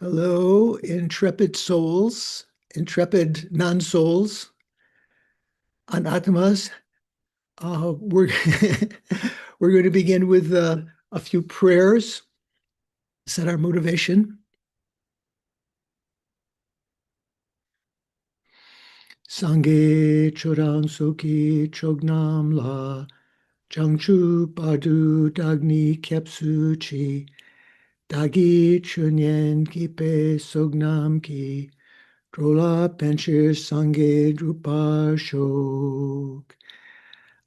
Hello, intrepid souls, intrepid non-souls, anatmas. We're we're going to begin with a few prayers, set our motivation. Sangye chodang soki chognam la jangchu badu dagni kepsu chi dagi chunyen kipe sognam ki drola penchir sangye drupa shok.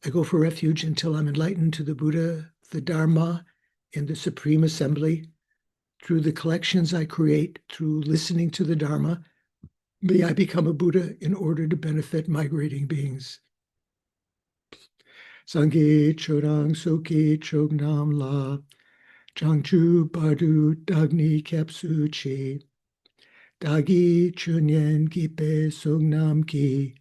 I go for refuge until I'm enlightened to the Buddha, the Dharma, and the Supreme Assembly. Through the collections I create, through listening to the Dharma, may I become a Buddha in order to benefit migrating beings. Sangye chodang soki chognam la jangchu badu dagni kepsu chi dagi chunyen kipe sognam ki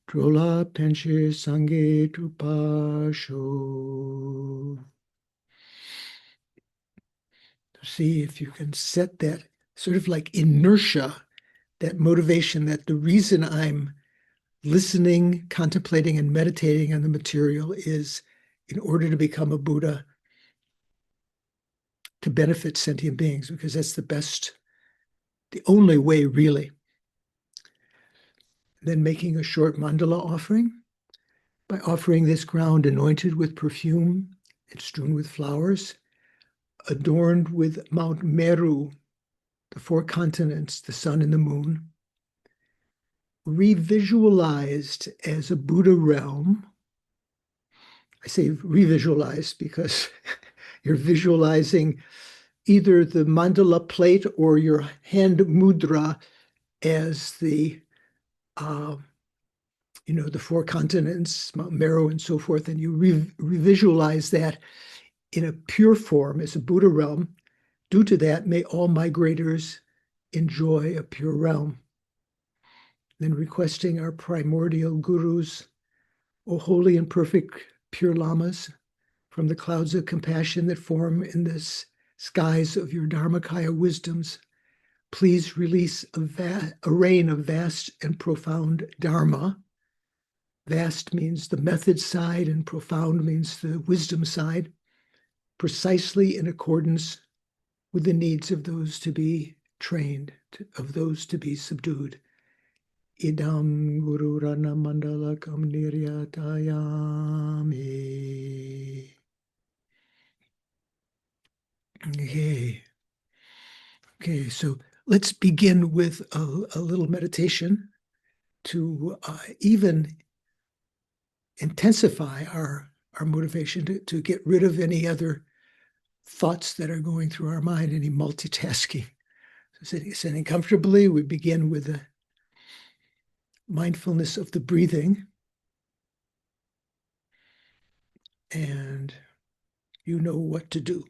drola penshir sangye drupa sho. See if you can set that sort of like inertia, that motivation, that the reason I'm listening, contemplating, and meditating on the material is in order to become a Buddha, to benefit sentient beings, because that's the only way, really. Then making a short mandala offering by offering this ground anointed with perfume and strewn with flowers, adorned with Mount Meru, the four continents, the sun and the moon, revisualized as a Buddha realm. I say revisualized because you're visualizing either the mandala plate or your hand mudra as the the four continents, Mount Meru and so forth, and you revisualize that in a pure form as a Buddha realm. Due to that, may all migrators enjoy a pure realm. Then requesting our primordial gurus, O holy and perfect pure lamas, from the clouds of compassion that form in the skies of your Dharmakaya wisdoms, please release a rain of vast and profound Dharma. Vast means the method side and profound means the wisdom side, precisely in accordance with the needs of those to be trained, of those to be subdued. Idam Guru Rana Mandala Kam Niryatayami. Okay, so let's begin with a little meditation to even intensify our motivation to get rid of any other thoughts that are going through our mind, any multitasking. So sitting comfortably, we begin with the mindfulness of the breathing. And you know what to do.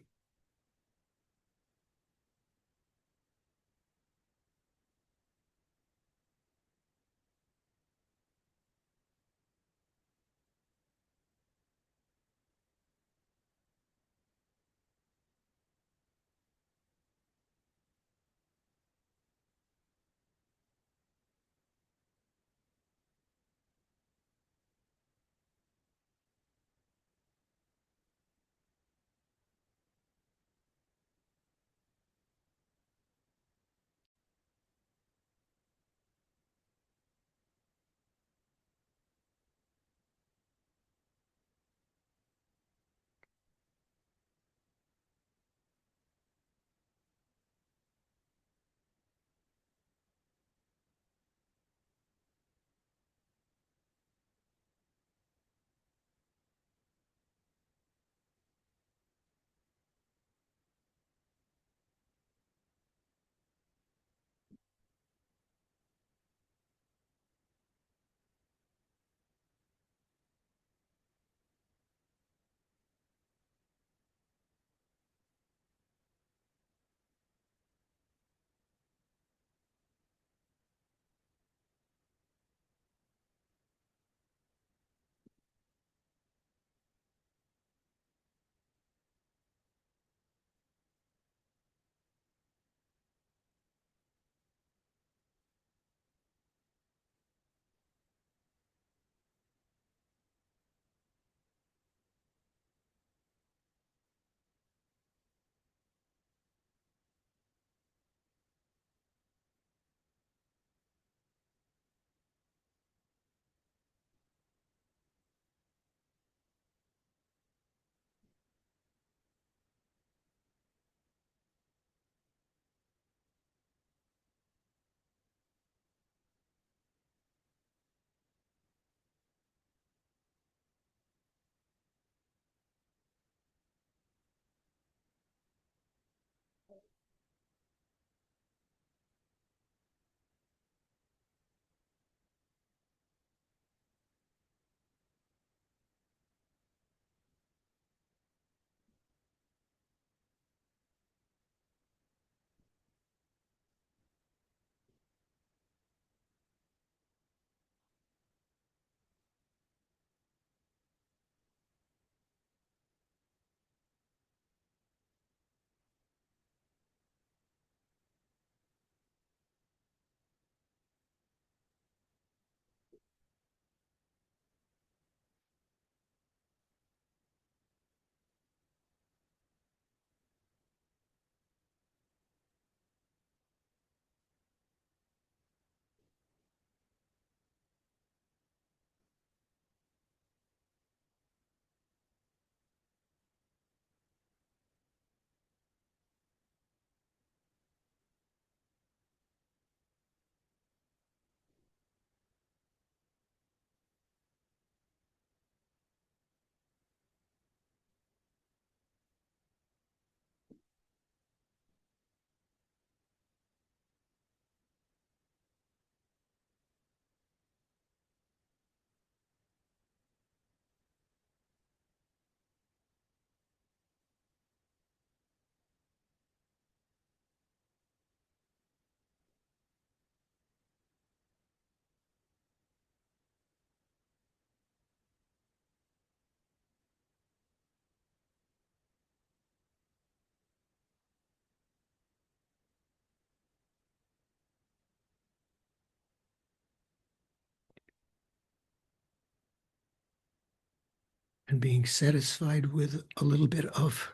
and being satisfied with a little bit of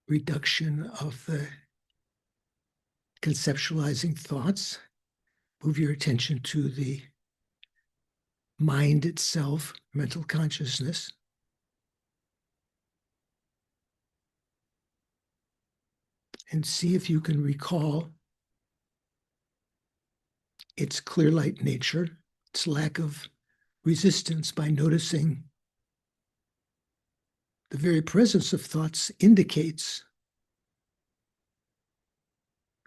reduction of the conceptualizing thoughts. Move your attention to the mind itself, mental consciousness. And see if you can recall its clear light nature, its lack of resistance, by noticing the very presence of thoughts indicates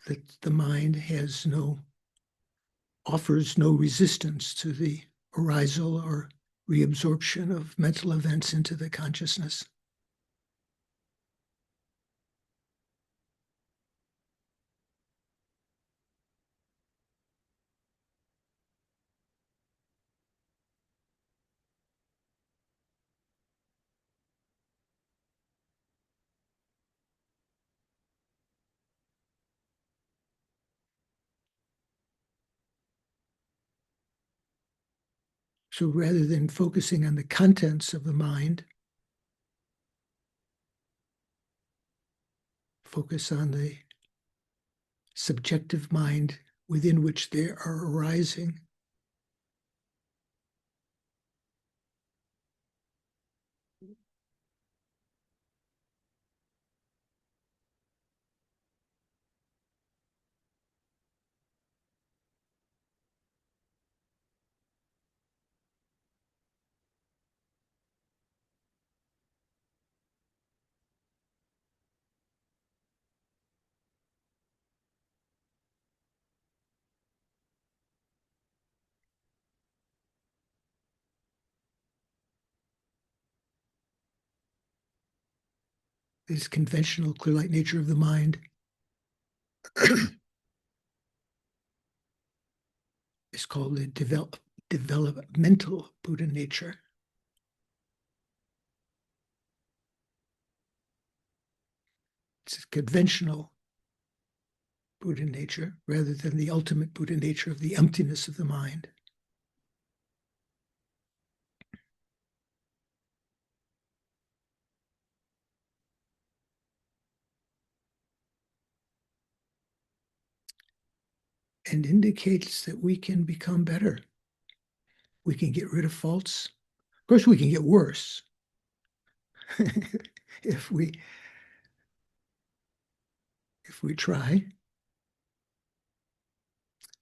that the mind offers no resistance to the arisal or reabsorption of mental events into the consciousness. So rather than focusing on the contents of the mind, focus on the subjective mind within which they are arising. This conventional clear light nature of the mind is called the developmental Buddha nature. It's a conventional Buddha nature rather than the ultimate Buddha nature of the emptiness of the mind. And indicates that we can become better. We can get rid of faults. Of course, we can get worse if we try.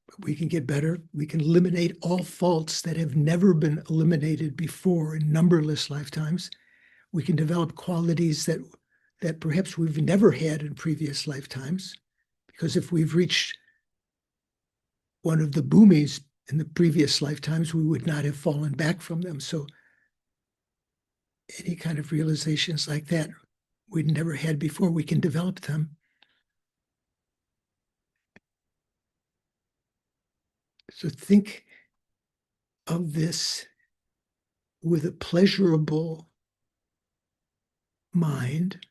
But we can get better. We can eliminate all faults that have never been eliminated before in numberless lifetimes. We can develop qualities that perhaps we've never had in previous lifetimes. Because if we've reached one of the bhumis in the previous lifetimes, we would not have fallen back from them. So any kind of realizations like that we'd never had before, we can develop them. So think of this with a pleasurable mind.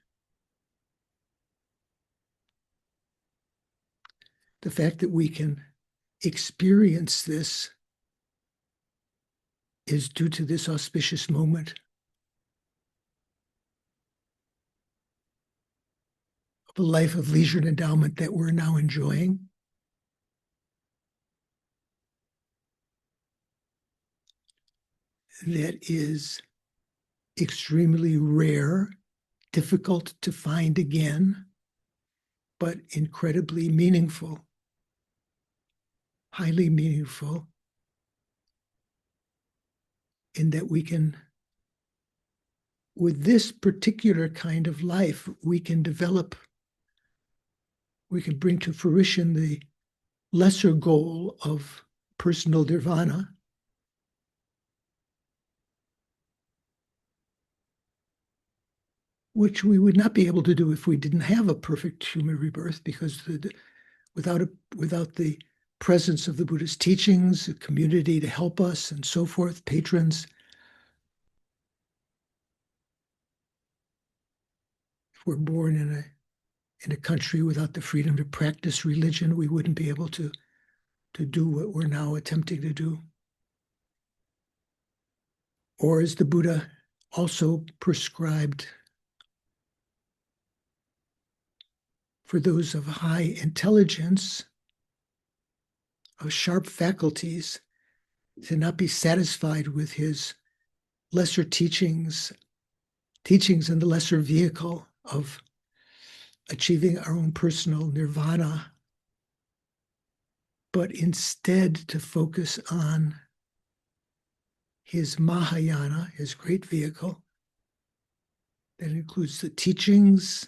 The fact that we can experience this is due to this auspicious moment of a life of leisure and endowment that we're now enjoying. That is extremely rare, difficult to find again, but incredibly meaningful, highly meaningful, in that we can, with this particular kind of life, we can bring to fruition the lesser goal of personal nirvana, which we would not be able to do if we didn't have a perfect human rebirth, because without the presence of the Buddhist teachings, a community to help us and so forth, patrons, if we're born in a country without the freedom to practice religion, we wouldn't be able to do what we're now attempting to do. Or as the Buddha also prescribed for those of high intelligence, of sharp faculties, to not be satisfied with his lesser teachings in the lesser vehicle of achieving our own personal nirvana, but instead to focus on his Mahayana, his great vehicle, that includes the teachings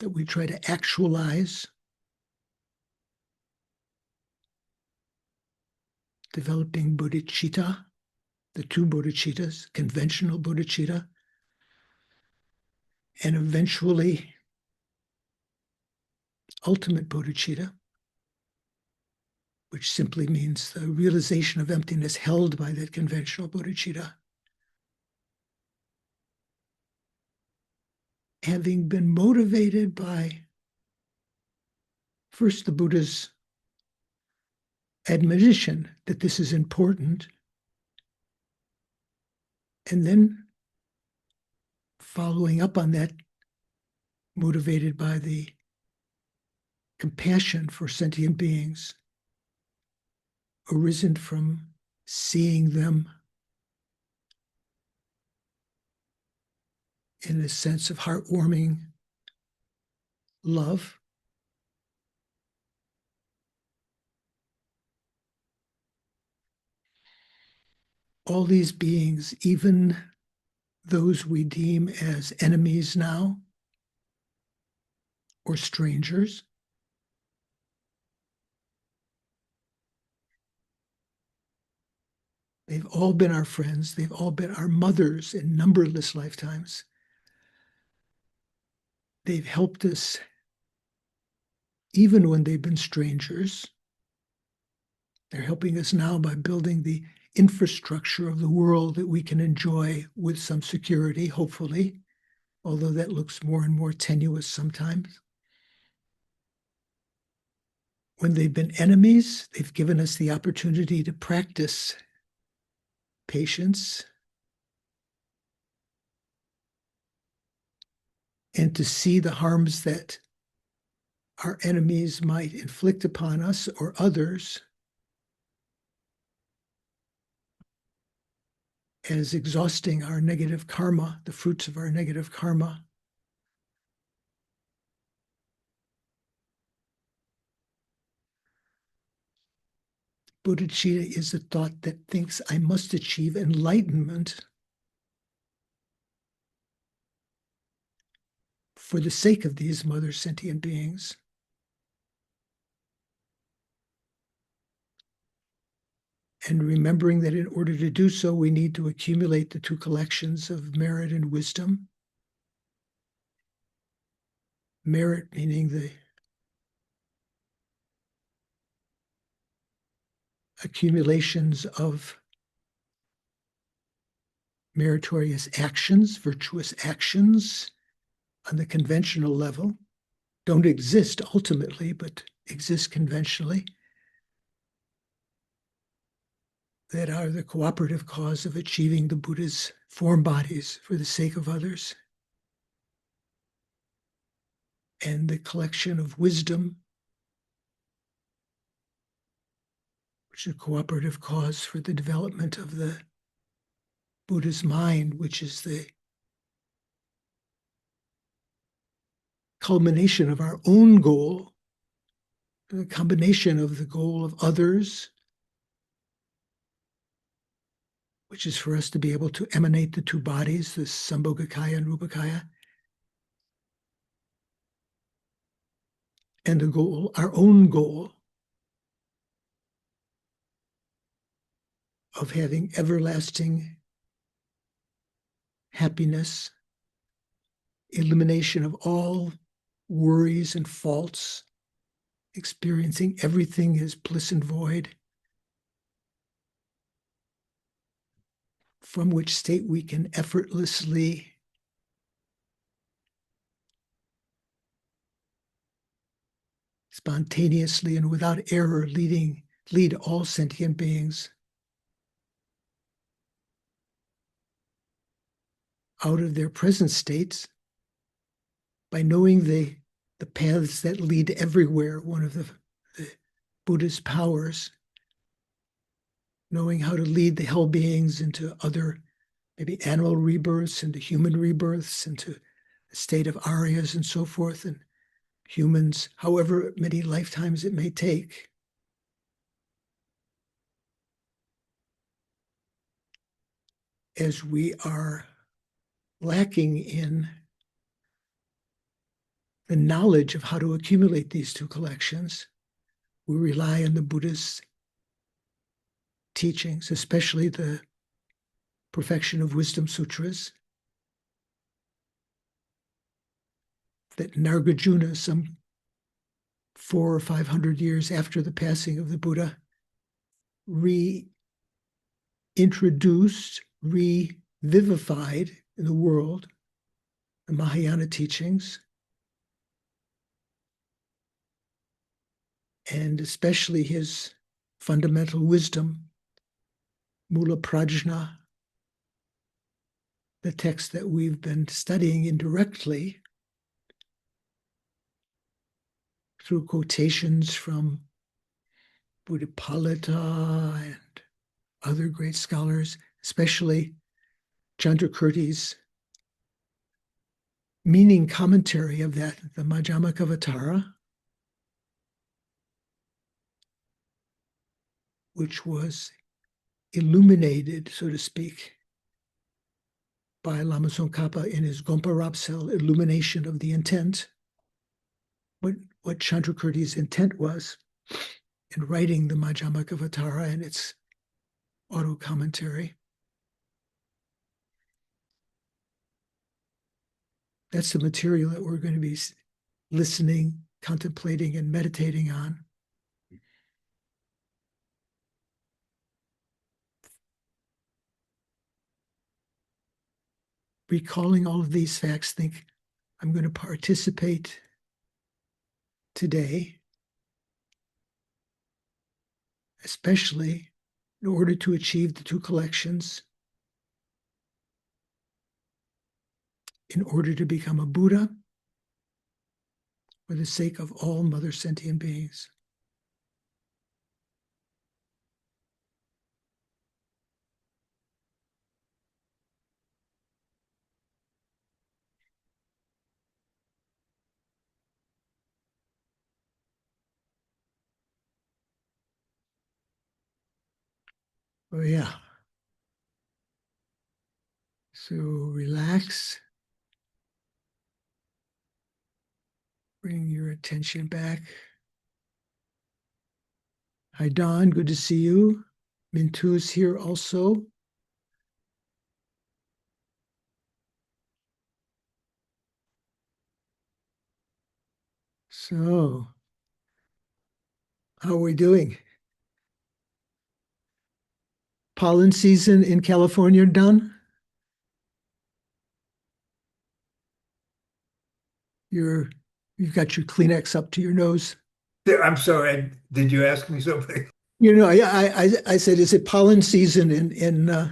that we try to actualize, developing bodhicitta, the two bodhicittas, conventional bodhicitta, and eventually ultimate bodhicitta, which simply means the realization of emptiness held by that conventional bodhicitta. Having been motivated by first the Buddha's admonition that this is important, and then following up on that, motivated by the compassion for sentient beings arisen from seeing them in a sense of heartwarming love. All these beings, even those we deem as enemies now or strangers, they've all been our friends. They've all been our mothers in numberless lifetimes. They've helped us even when they've been strangers. They're helping us now by building the infrastructure of the world that we can enjoy with some security, hopefully, although that looks more and more tenuous sometimes. When they've been enemies, they've given us the opportunity to practice patience and to see the harms that our enemies might inflict upon us or others as exhausting our negative karma, the fruits of our negative karma. Bodhicitta is a thought that thinks I must achieve enlightenment for the sake of these mother sentient beings. And remembering that in order to do so, we need to accumulate the two collections of merit and wisdom. Merit meaning the accumulations of meritorious actions, virtuous actions on the conventional level, don't exist ultimately, but exist conventionally, that are the cooperative cause of achieving the Buddha's form bodies for the sake of others. And the collection of wisdom, which is a cooperative cause for the development of the Buddha's mind, which is the culmination of our own goal, the combination of the goal of others, which is for us to be able to emanate the two bodies, the Sambhogakaya and Rupakaya, and the goal, our own goal, of having everlasting happiness, elimination of all worries and faults, experiencing everything as bliss and void, from which state we can effortlessly spontaneously and without error lead all sentient beings out of their present states by knowing the paths that lead everywhere, one of the Buddha's powers, knowing how to lead the hell beings into other, maybe animal rebirths, into human rebirths, into a state of Aryas and so forth, and humans, however many lifetimes it may take. As we are lacking in the knowledge of how to accumulate these two collections, we rely on the Buddha's teachings, especially the Perfection of Wisdom Sutras, that Nagarjuna, some 400 or 500 years after the passing of the Buddha, reintroduced, revivified in the world the Mahayana teachings, and especially his fundamental wisdom, Mula Prajna, the text that we've been studying indirectly through quotations from Buddhapalita and other great scholars, especially Chandrakirti's meaning commentary of that, the Madhyamakavatara, which was illuminated, so to speak, by Lama Tsongkhapa in his Gompa Rapsel, Illumination of the Intent, what Chandrakirti's intent was in writing the Madhyamakavatara and its auto-commentary. That's the material that we're going to be listening, contemplating, and meditating on. Recalling all of these facts, think, I'm going to participate today, especially in order to achieve the two collections, in order to become a Buddha, for the sake of all mother sentient beings. Oh, yeah. So relax. Bring your attention back. Hi, Don. Good to see you. Mintu's here also. So, how are we doing? Pollen season in California done? You've got your Kleenex up to your nose. I'm sorry. Did you ask me something? I said, is it pollen season in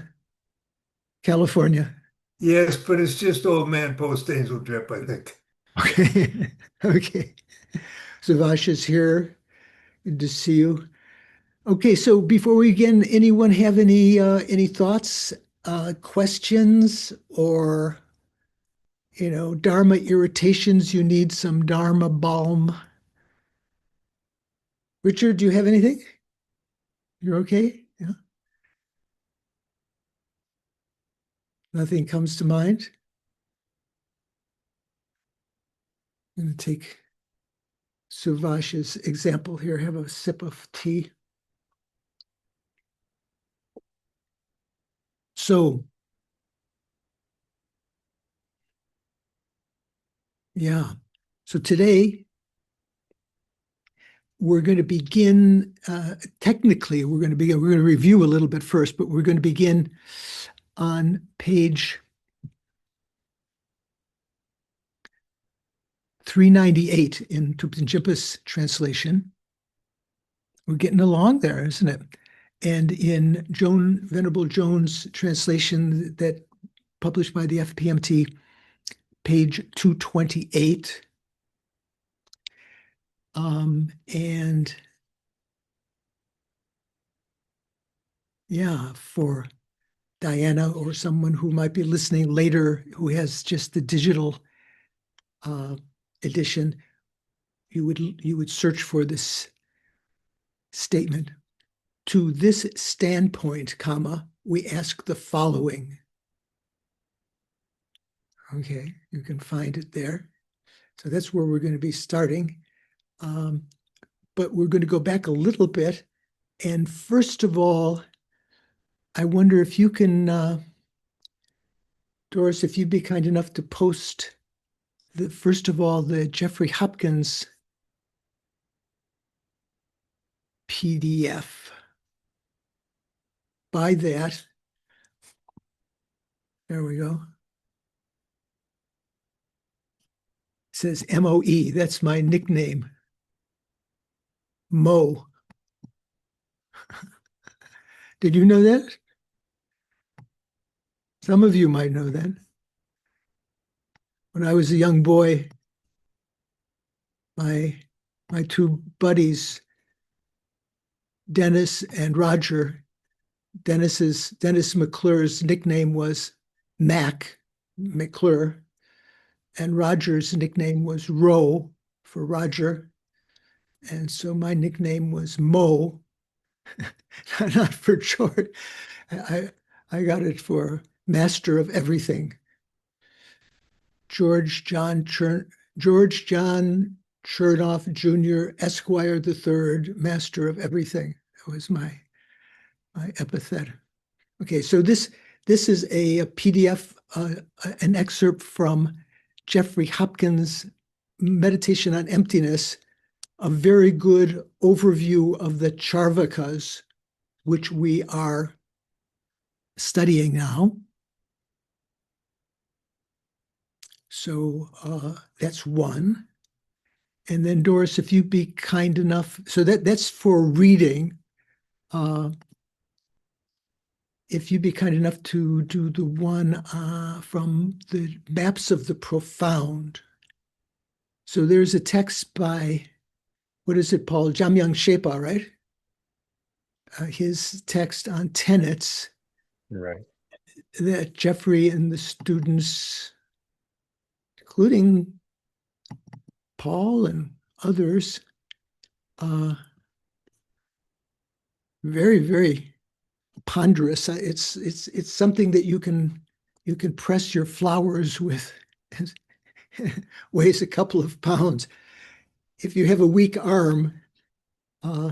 California? Yes, but it's just old man post-nasal drip, I think. Okay. Okay. Savasha's here. Good to see you. Okay, so before we begin, anyone have any thoughts, questions, or Dharma irritations? You need some Dharma balm. Richard, do you have anything? You're okay? Yeah. Nothing comes to mind. I'm going to take Suvash's example here. Have a sip of tea. So, yeah. So today we're going to begin. Technically, we're going to review a little bit first, but we're going to begin on page 398 in Thupten Jinpa's translation. We're getting along there, isn't it? And in Venerable Jones' translation that published by the FPMT, page 228. And yeah, for Diana or someone who might be listening later who has just the digital edition, you would search for this statement. To this standpoint, comma, we ask the following. Okay, you can find it there. So that's where we're going to be starting. But we're going to go back a little bit. And first of all, I wonder if you can, Doris, if you'd be kind enough to post, first of all, the Jeffrey Hopkins PDF. By that, there we go. It says MOE, that's my nickname. Mo. Did you know that? Some of you might know that. When I was a young boy, my two buddies, Dennis and Roger, Dennis McClure's nickname was Mac McClure, and Roger's nickname was Ro for Roger. And so my nickname was Mo, not for short. I got it for Master of Everything. George John Churinoff Jr., Esquire III, Master of Everything. That was my epithet. Okay, so this is a PDF, an excerpt from Jeffrey Hopkins' Meditation on Emptiness, a very good overview of the Charvakas, which we are studying now. So that's one. And then Doris, if you'd be kind enough, so that's for reading. If you'd be kind enough to do the one from the Maps of the Profound. So there's a text by, what is it, Paul? Jamyang Shepa, right? His text on tenets. Right. That Jeffrey and the students, including Paul and others, very, very ponderous. It's something that you can press your flowers with. Weighs a couple of pounds. If you have a weak arm,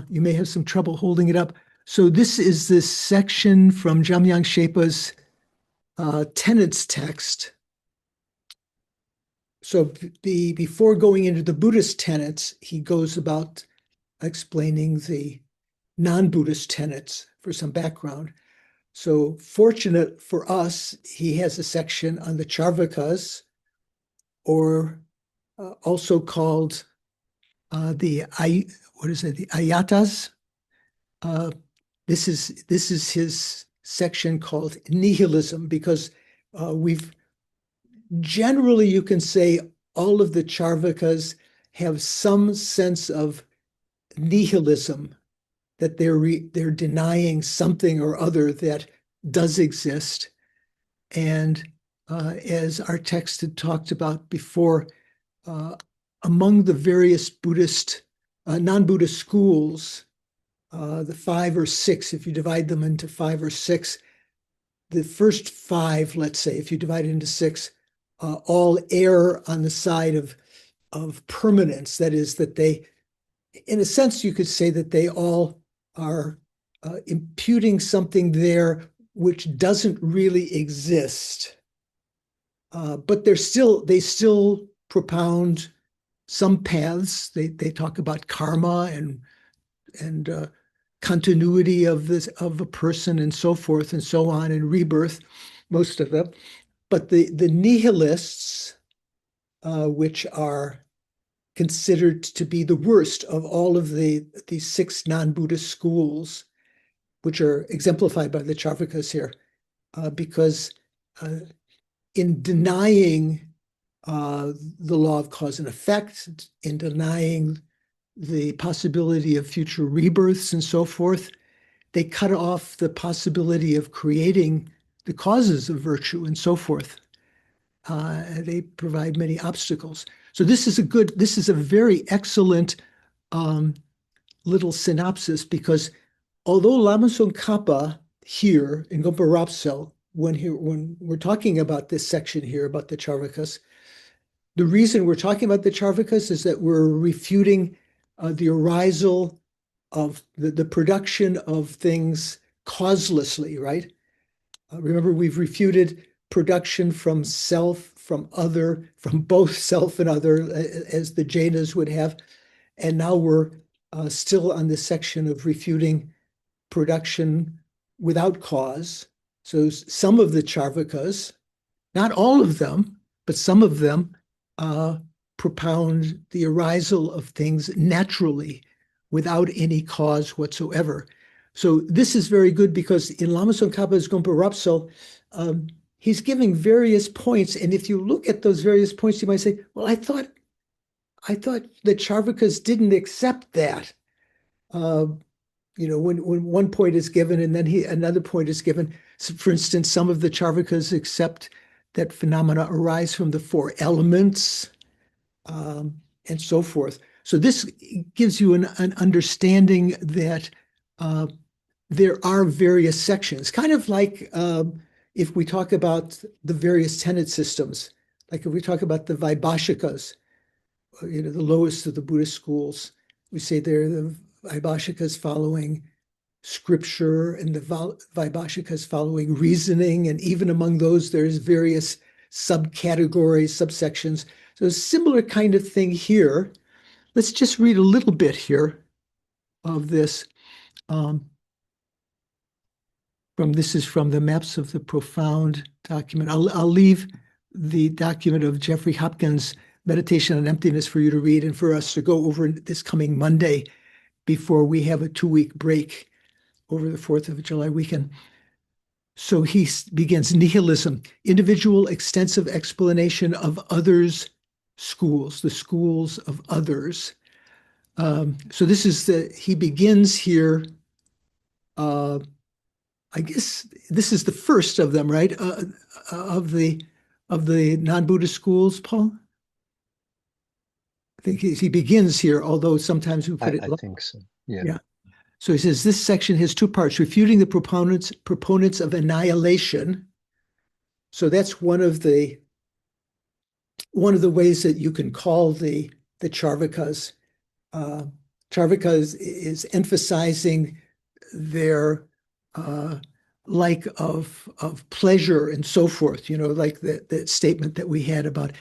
you may have some trouble holding it up. So this is this section from Jamyang Shepa's tenets text. So before going into the Buddhist tenets, he goes about explaining the non-Buddhist tenets for some background. So fortunate for us, he has a section on the Charvakas, or also called the Ayatas. This is his section called nihilism, because we've generally, you can say all of the Charvakas have some sense of nihilism, that they're denying something or other that does exist. And as our text had talked about before, among the various Buddhist, non-Buddhist schools, the 5 or 6, if you divide them into 5 or 6, the first 5, let's say, if you divide it into 6, all err on the side of permanence. That is, that they, in a sense, you could say that they all are imputing something there which doesn't really exist. But they still propound some paths. They talk about karma and continuity of a person and so forth and so on, and rebirth, most of them. But the nihilists, which are considered to be the worst of all of these 6 non-Buddhist schools, which are exemplified by the Charvakas here, because in denying the law of cause and effect, in denying the possibility of future rebirths and so forth, they cut off the possibility of creating the causes of virtue and so forth. They provide many obstacles. So this is a very excellent little synopsis, because although Lama Tsongkhapa here in Gompa Rapsel, when we're talking about this section here about the Charvakas, the reason we're talking about the Charvakas is that we're refuting the arisal of the production of things causelessly, right? Remember, we've refuted production from self, from other, from both self and other, as the Jainas would have. And now we're still on the section of refuting production without cause. So some of the Charvakas, not all of them, but some of them propound the arisal of things naturally without any cause whatsoever. So this is very good, because in Lama Tsongkhapa's Gompa Rapsel, he's giving various points. And if you look at those various points, you might say, well, I thought the Charvakas didn't accept that. When one point is given and then another point is given. So for instance, some of the Charvakas accept that phenomena arise from the four elements, and so forth. So this gives you an understanding that there are various sections, kind of like if we talk about the various tenet systems, like if we talk about the Vaibhashikas, the lowest of the Buddhist schools, we say they're the Vaibhashikas following scripture and the Vaibhashikas following reasoning. And even among those, there's various subcategories, subsections. So a similar kind of thing here. Let's just read a little bit here of this. This is from the Maps of the Profound document. I'll leave the document of Jeffrey Hopkins' Meditation on Emptiness for you to read and for us to go over this coming Monday before we have a 2-week break over the 4th of July weekend. So he begins: nihilism, individual extensive explanation of others' schools, the schools of others. So this is he begins here. I guess this is the first of them, right? Of the non-Buddhist schools, Paul? I think he begins here, although sometimes we put it. I think so. Yeah. Yeah. So he says this section has 2 parts: refuting the proponents of annihilation. So that's one of the ways that you can call the Charvakas. Charvakas is emphasizing their like of pleasure and so forth, like the statement that we had about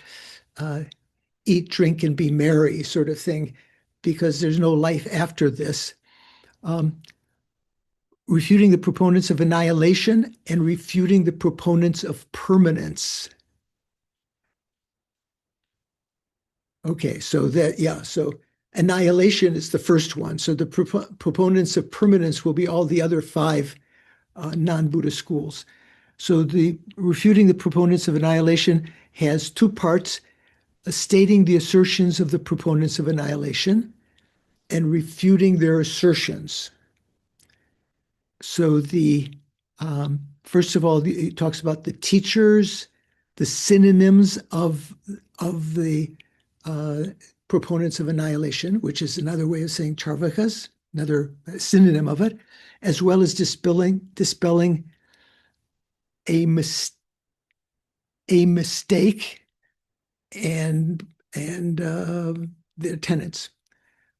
eat, drink, and be merry sort of thing, because there's no life after this. Refuting the proponents of annihilation and refuting the proponents of permanence. Okay, so so annihilation is the first one. So the proponents of permanence will be all the other 5 non-Buddhist schools. So the refuting the proponents of annihilation has 2 parts: stating the assertions of the proponents of annihilation and refuting their assertions. So first of all, it talks about the teachers, the synonyms of the proponents of annihilation, which is another way of saying Charvakas, another synonym of it, as well as dispelling a mistake and the tenets.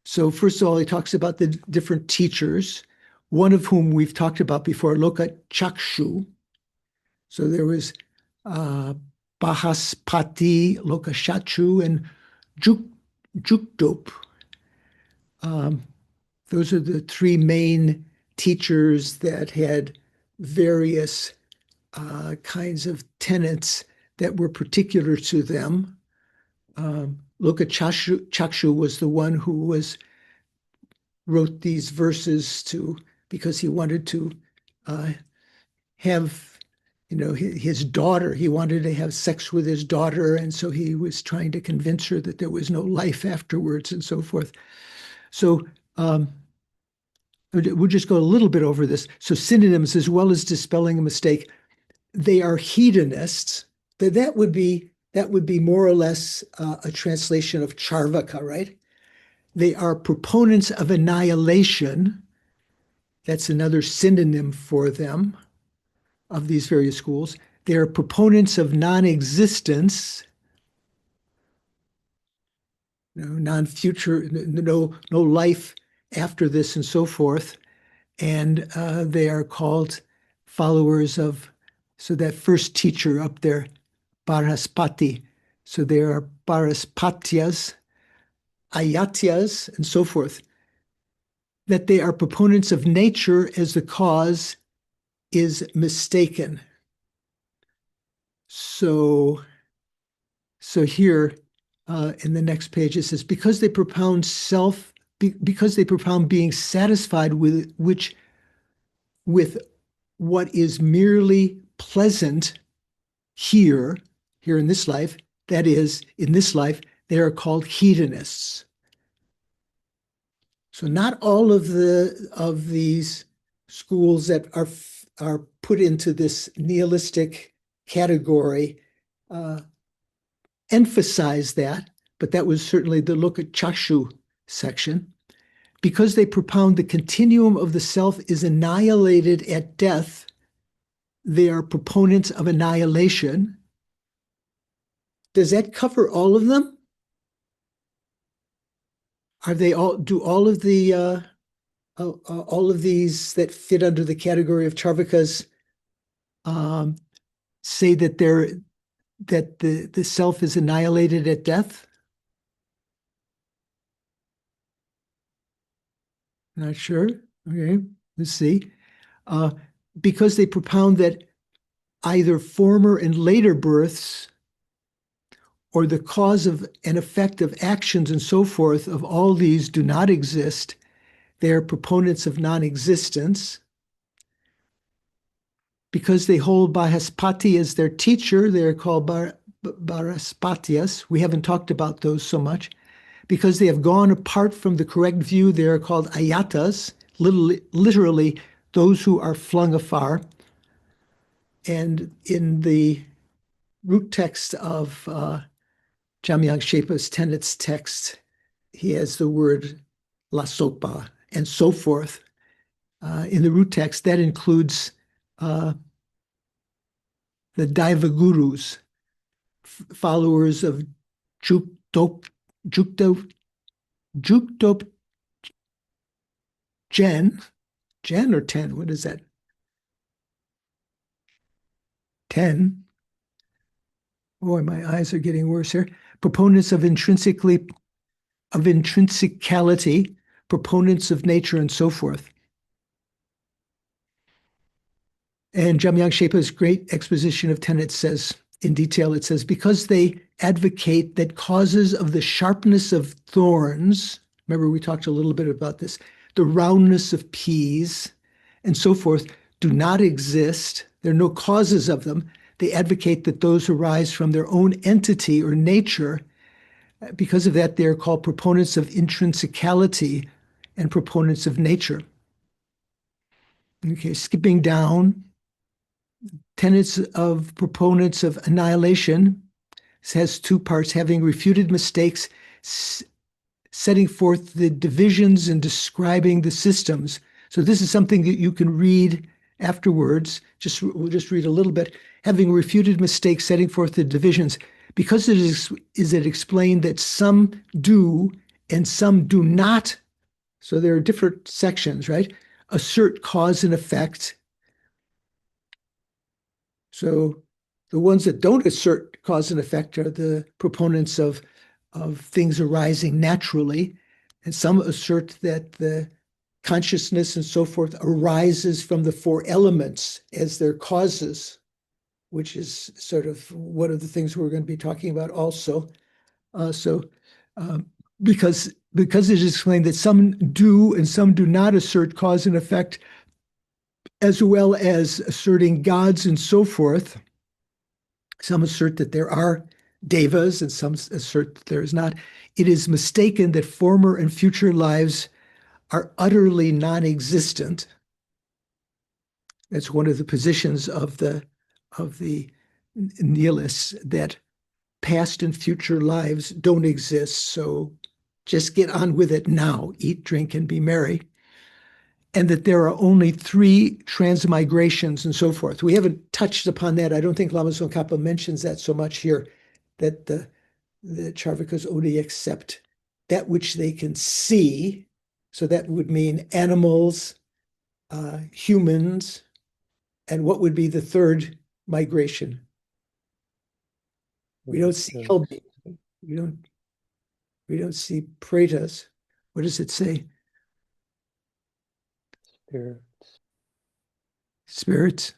So first of all, he talks about the different teachers, one of whom we've talked about before, Loka Chakshu. So there was Bahaspati, Loka Shachu, and Jukdop. Those are the 3 main teachers that had various kinds of tenets that were particular to them. Loka Chakshu was the one who wrote these verses because he wanted to have his daughter. He wanted to have sex with his daughter, and so he was trying to convince her that there was no life afterwards and so forth. So we'll just go a little bit over this. So synonyms, as well as dispelling a mistake, they are hedonists. That would be more or less a translation of Charvaka, right? They are proponents of annihilation. That's another synonym for them, of these various schools. They are proponents of non-existence, non-future, no life after this, and so forth. And they are called followers of, so that first teacher up there, Baraspati. So they are Baraspatyas, Ayatyas, and so forth. That they are proponents of nature as the cause is mistaken. So here in the next page, it says, because they propound being satisfied with what is merely pleasant here in this life, that is, in this life, they are called hedonists. So not all of these schools that are put into this nihilistic category emphasize that, but that was certainly the look at Chakshu section. Because they propound the continuum of the self is annihilated at death, they are proponents of annihilation. Does that cover all of them? Do all of these that fit under the category of Charvakas say that the self is annihilated at death? Not sure. Okay, let's see. Because they propound that either former and later births or the cause of and effect of actions and so forth of all these do not exist, they are proponents of non-existence. Because they hold Bahaspati as their teacher, they're called Baraspatyas. We haven't talked about those so much. Because they have gone apart from the correct view, they are called ayatas, literally those who are flung afar. And in the root text of Jamyang Shepa's Tenets text, he has the word lasopa and so forth. In the root text, that includes the Daiva Gurus, followers of Jukdop Jen or 10, what is that? 10. Boy, my eyes are getting worse here. Proponents of intrinsicality, proponents of nature, and so forth. And Jamyang Shepa's great exposition of tenets says, in detail, it says, because they advocate that causes of the sharpness of thorns, remember we talked a little bit about this, the roundness of peas, and so forth, do not exist. There are no causes of them. They advocate that those arise from their own entity or nature. Because of that, they are called proponents of intrinsicality and proponents of nature. Okay, skipping down, tenets of proponents of annihilation has two parts, having refuted mistakes, setting forth the divisions and describing the systems. So this is something that you can read afterwards. We'll just read a little bit. Having refuted mistakes, setting forth the divisions, because it is explained that some do and some do not. So there are different sections, right? Assert cause and effect. So the ones that don't assert cause and effect are the proponents of things arising naturally. And some assert that the consciousness and so forth arises from the four elements as their causes, which is sort of one of the things we're going to be talking about also. Because it is explained that some do and some do not assert cause and effect as well as asserting gods and so forth. Some assert that there are devas and some assert that there is not. It is mistaken that former and future lives are utterly non-existent. That's one of the positions of the nihilists, that past and future lives don't exist. So just get on with it now, eat, drink, and be merry. And that there are only 3 transmigrations and so forth. We haven't touched upon that. I don't think Lama Tsong Khapa mentions that so much here, that the Charvakas only accept that which they can see. So that would mean animals, humans, and what would be the 3rd migration? We don't see Helbi. We don't see Pretas. What does it say? Spirits.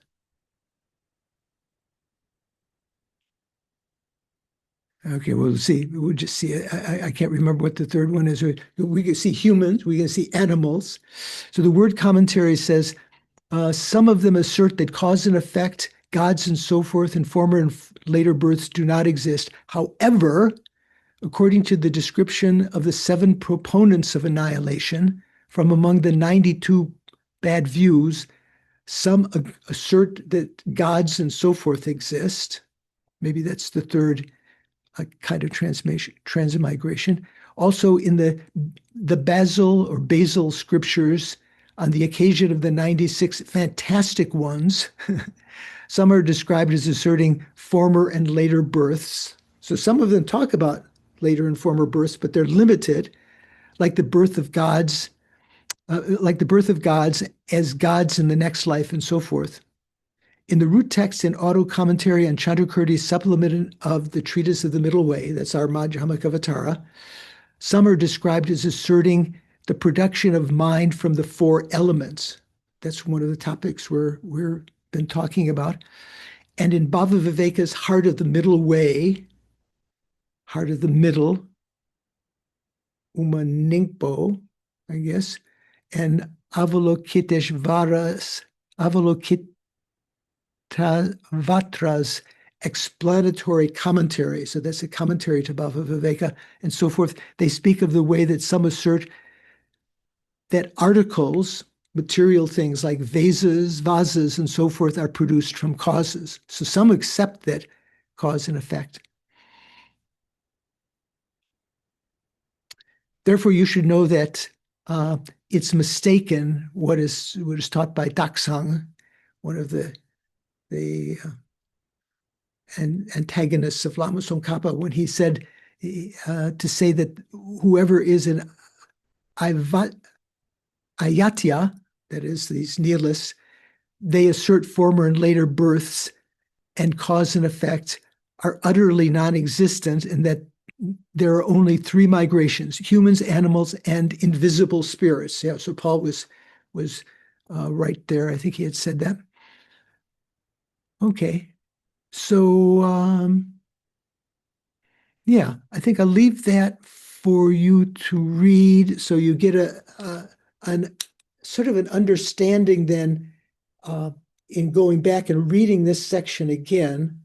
Okay, we'll see. We'll just see. I can't remember what the 3rd one is. We can see humans. We can see animals. So the word commentary says, some of them assert that cause and effect, gods and so forth, in former and later births do not exist. However, according to the description of the 7 proponents of annihilation, from among the 92 bad views, some assert that gods and so forth exist. Maybe that's the 3rd kind of transmigration. Also in the Basil scriptures, on the occasion of the 96 fantastic ones, some are described as asserting former and later births. So some of them talk about later and former births, but they're limited, like the birth of gods, as gods in the next life and so forth. In the root text and auto commentary on Chandrakirti's supplement of the Treatise of the Middle Way, that's our Madhyamakavatara, some are described as asserting the production of mind from the 4 elements. That's one of the topics we've been talking about. And in Bhava Viveka's Heart of the Middle Way, Heart of the Middle, Umaningpo, I guess, and Avalokiteshvara's Avalokitavatra's explanatory commentary. So that's a commentary to Bhava Viveka and so forth. They speak of the way that some assert that articles, material things like vases, and so forth are produced from causes. So some accept that cause and effect. Therefore, you should know that it's mistaken what is taught by Daksang, one of the antagonists of Lama Tsongkhapa, when he said to say that whoever is an ayatya, that is, these nihilists, they assert former and later births and cause and effect are utterly non-existent, and that there are only 3 migrations: humans, animals, and invisible spirits. Yeah, so Paul was right there. I think he had said that. Okay, so yeah, I think I'll leave that for you to read, so you get an sort of an understanding then in going back and reading this section again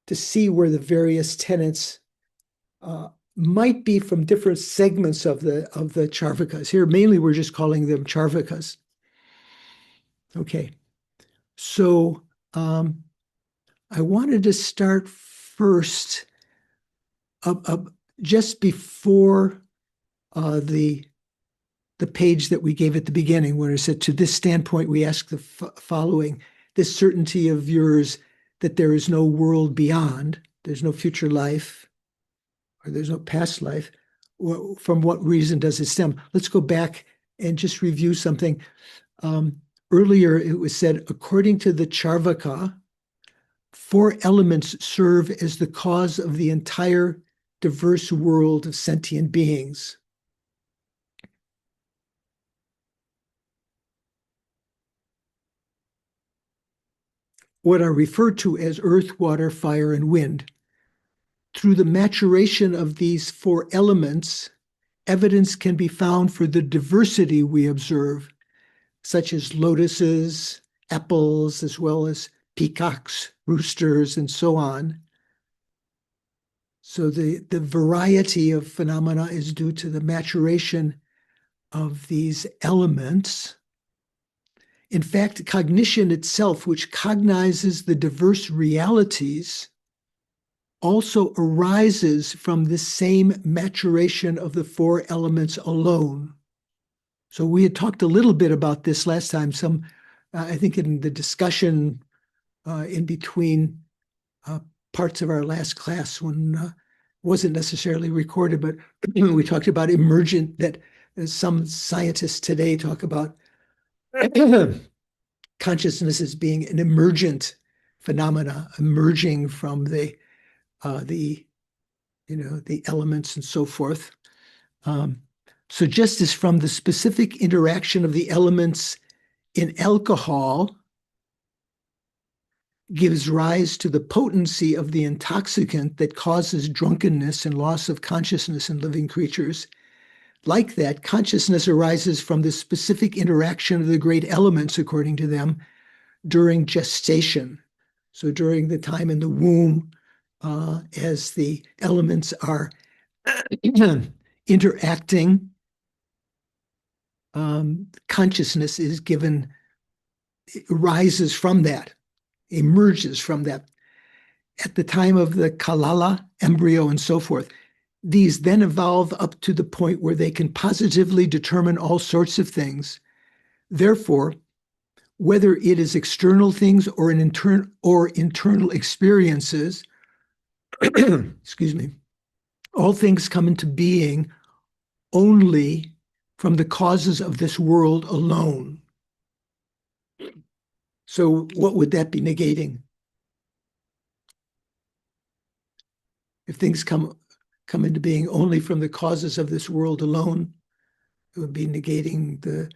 to see where the various tenets might be from different segments of the Charvakas. Here, mainly we're just calling them Charvakas. Okay, so I wanted to start first just before the page that we gave at the beginning, where it said, to this standpoint, we ask the following: this certainty of yours that there is no world beyond, there's no future life, or there's no past life, from what reason does it stem? Let's go back and just review something. Earlier, it was said, according to the Charvaka, 4 elements serve as the cause of the entire diverse world of sentient beings. What are referred to as earth, water, fire, and wind. Through the maturation of these 4 elements, evidence can be found for the diversity we observe, such as lotuses apples as well as peacocks, roosters, and so on. So the variety of phenomena is due to the maturation of these elements. In fact, cognition itself, which cognizes the diverse realities, also arises from the same maturation of the four elements alone. So we had talked a little bit about this last time, I think in the discussion in between parts of our last class when wasn't necessarily recorded, but we talked about emergent, that some scientists today talk about consciousness as being an emergent phenomena emerging from the elements and so forth. So just as from the specific interaction of the elements in alcohol gives rise to the potency of the intoxicant that causes drunkenness and loss of consciousness in living creatures, like that, consciousness arises from the specific interaction of the great elements, according to them, during gestation. So during the time in the womb, as the elements are interacting, consciousness is given, rises from that, emerges from that. At the time of the kalala, embryo, and so forth, these then evolve up to the point where they can positively determine all sorts of things. Therefore, whether it is external things or internal experiences, excuse me, all things come into being only from the causes of this world alone. So what would that be negating? If things come into being only from the causes of this world alone, it would be negating the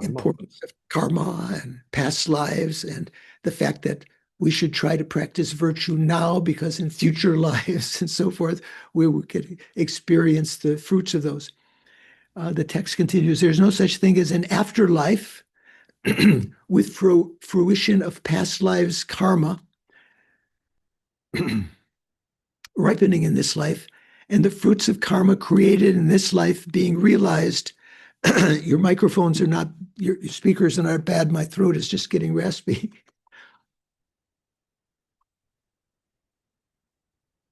importance of karma and past lives and the fact that we should try to practice virtue now because in future lives and so forth, we will experience the fruits of those. The text continues, there's no such thing as an afterlife with fruition of past lives karma ripening in this life and the fruits of karma created in this life being realized. Your microphones are not, your speakers are not bad. My throat is just getting raspy.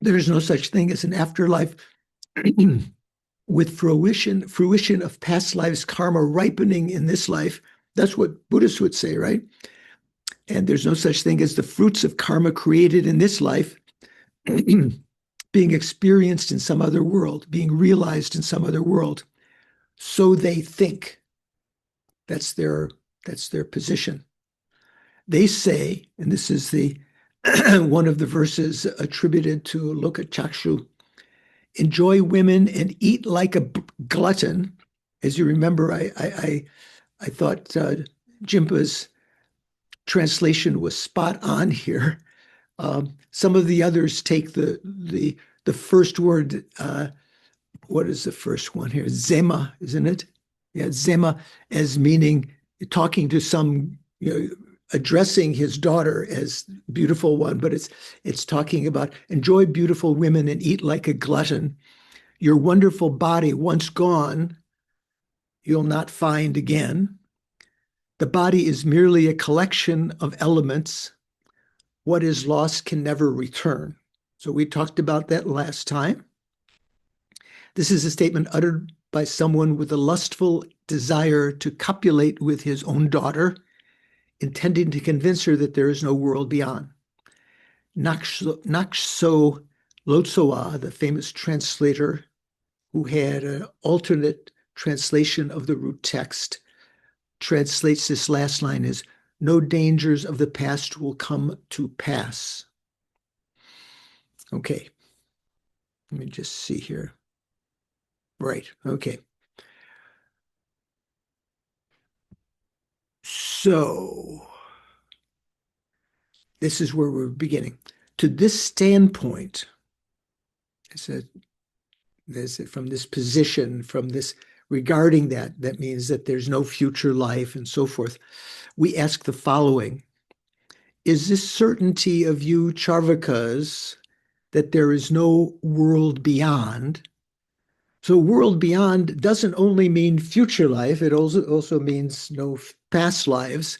There is no such thing as an afterlife with fruition of past lives karma ripening in this life. That's what Buddhists would say, right? And there's no such thing as the fruits of karma created in this life being experienced in some other world, being realized in some other world. So they think. That's their position. They say, and this is the one of the verses attributed to Lokachakshu, enjoy women and eat like a glutton. As you remember, I thought Jimpa's translation was spot on here. Some of the others take the first word. What is the first one here? Zema, isn't it? Yeah, Zema as meaning talking to some, addressing his daughter as beautiful one, but it's talking about enjoy beautiful women and eat like a glutton. Your wonderful body, once gone, you'll not find again. The body is merely a collection of elements. What is lost can never return. So we talked about that last time. This is a statement uttered by someone with a lustful desire to copulate with his own daughter, intending to convince her that there is no world beyond. Naksho Lotsoa, the famous translator who had an alternate translation of the root text, translates this last line as, no dangers of the past will come to pass. Okay. Let me just see here. Right. Okay. So this is where we're beginning. To this standpoint, I said, from this position, from this regarding that, that means that there's no future life and so forth, we ask the following. Is this certainty of you, Charvakas, that there is no world beyond? So world beyond doesn't only mean future life, it also means no past lives.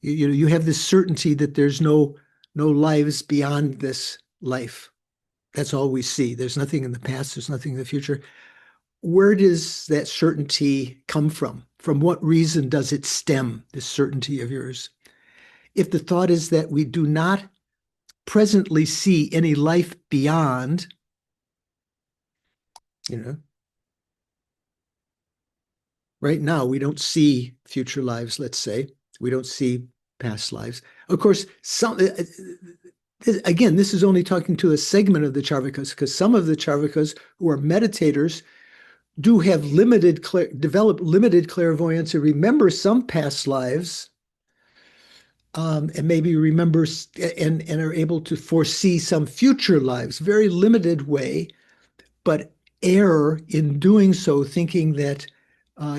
You have this certainty that there's no lives beyond this life. That's all we see. There's nothing in the past, there's nothing in the future. Where does that certainty come from? From what reason does it stem, this certainty of yours? If the thought is that we do not presently see any life beyond, right now we don't see future lives, let's say. We don't see past lives. Of course, again, this is only talking to a segment of the Charvakas, because some of the Charvakas who are meditators do have develop limited clairvoyance and remember some past lives, and maybe remember and are able to foresee some future lives, very limited way, but err in doing so, thinking that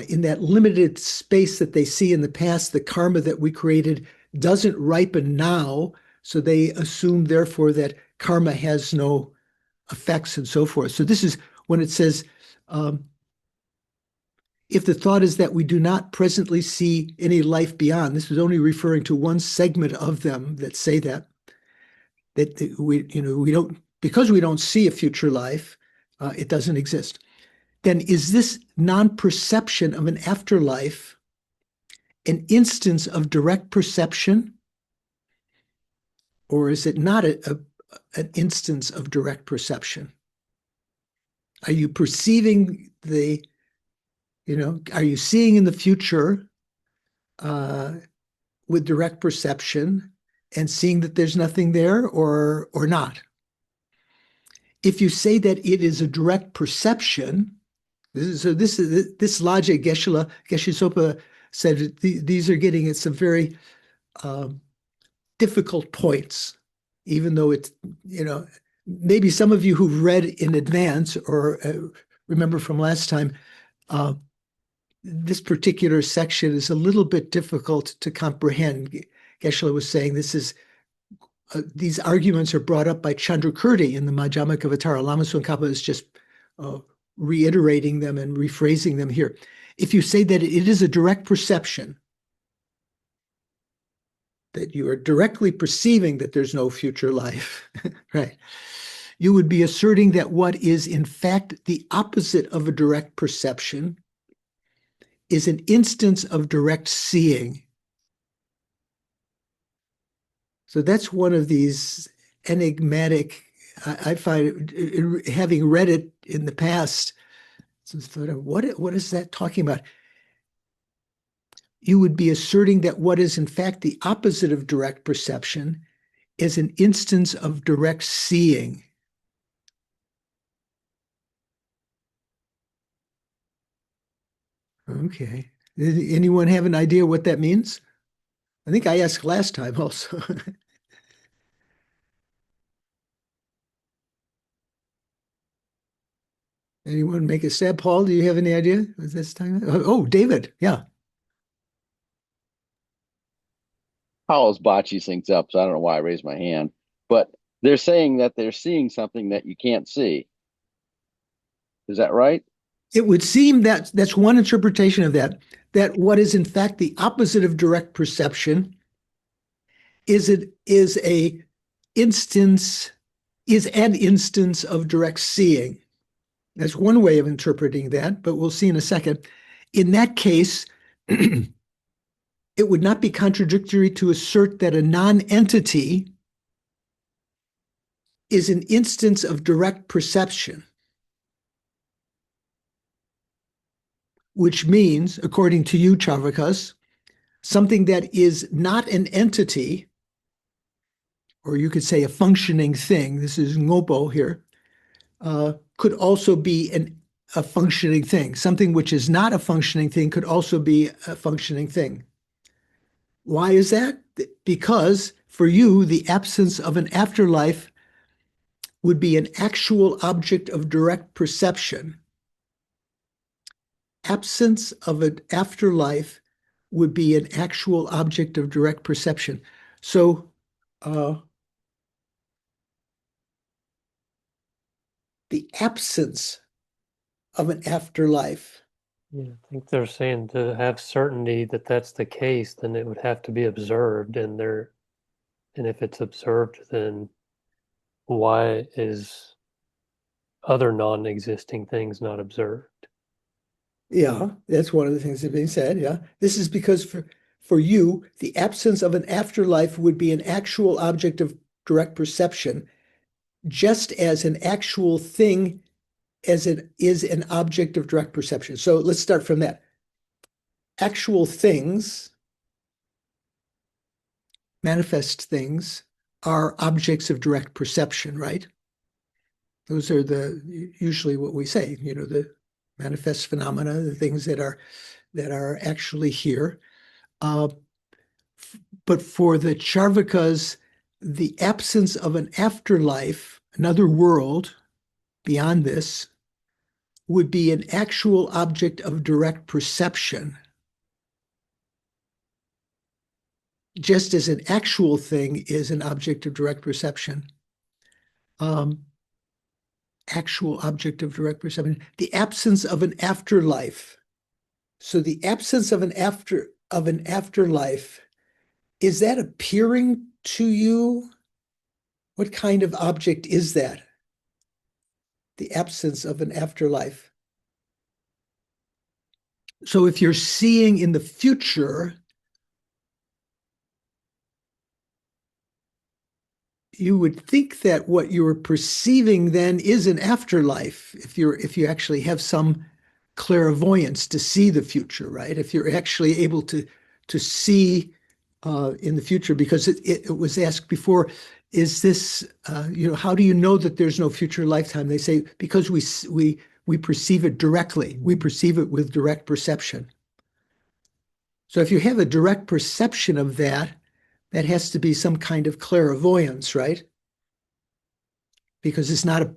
in that limited space that they see in the past, the karma that we created doesn't ripen now, so they assume, therefore, that karma has no effects and so forth. So this is when it says, if the thought is that we do not presently see any life beyond, this is only referring to one segment of them that say that we don't, because we don't see a future life, it doesn't exist. Then is this non-perception of an afterlife an instance of direct perception, or is it not an instance of direct perception? Are you perceiving are you seeing in the future with direct perception and seeing that there's nothing there, or not? If you say that it is a direct perception, this logic, Geshe Sopa said, these are getting at some very difficult points, even though it's, maybe some of you who've read in advance or remember from last time, this particular section is a little bit difficult to comprehend. Geshe was saying these arguments are brought up by Chandrakirti in the Madhyamaka Lama Khapa is just reiterating them and rephrasing them here. If you say that it is a direct perception, that you are directly perceiving that there's no future life, right? You would be asserting that what is in fact the opposite of a direct perception is an instance of direct seeing. So that's one of these enigmatic, I find, having read it in the past, what is that talking about? You would be asserting that what is in fact the opposite of direct perception is an instance of direct seeing. Okay. Did anyone have an idea what that means? I think I asked last time also. Anyone make a stab? Paul, do you have any idea? Was this time? Oh, David. Yeah. Powell's botches things up, so I don't know why I raised my hand. But they're saying that they're seeing something that you can't see. Is that right? It would seem that that's one interpretation of that what is in fact the opposite of direct perception is an instance of direct seeing. That's one way of interpreting that, but we'll see in a second. In that case, it would not be contradictory to assert that a non-entity is an instance of direct perception, which means, according to you, Charvakas, something that is not an entity, or you could say a functioning thing, this is ngopo here, could also be a functioning thing. Something which is not a functioning thing could also be a functioning thing. Why is that? Because for you, the absence of an afterlife would be an actual object of direct perception. absence of an afterlife would be an actual object of direct perception. So the absence of an afterlife. Yeah, I think they're saying to have certainty that that's the case, then it would have to be observed, and if it's observed, then why is other non-existing things not observed? Yeah, that's one of the things that being said. Yeah, this is because for you, the absence of an afterlife would be an actual object of direct perception, just as an actual thing as it is an object of direct perception. So let's start from that. Actual things, manifest things, are objects of direct perception, right? Those are usually what we say, the manifest phenomena, the things that are actually here. But for the Charvakas, the absence of an afterlife, another world beyond this, would be an actual object of direct perception, just as an actual thing is an object of direct perception. Actual object of direct perception, the absence of an afterlife. So the absence of an afterlife, is that appearing to you? What kind of object is that? The absence of an afterlife. So if you're seeing in the future, you would think that what you're perceiving then is an afterlife, if you actually have some clairvoyance to see the future, right? If you're actually able to see in the future, because it was asked before, is this how do you know that there's no future lifetime? They say because we perceive it directly. We perceive it with direct perception. So if you have a direct perception of that, that has to be some kind of clairvoyance, right? Because it's not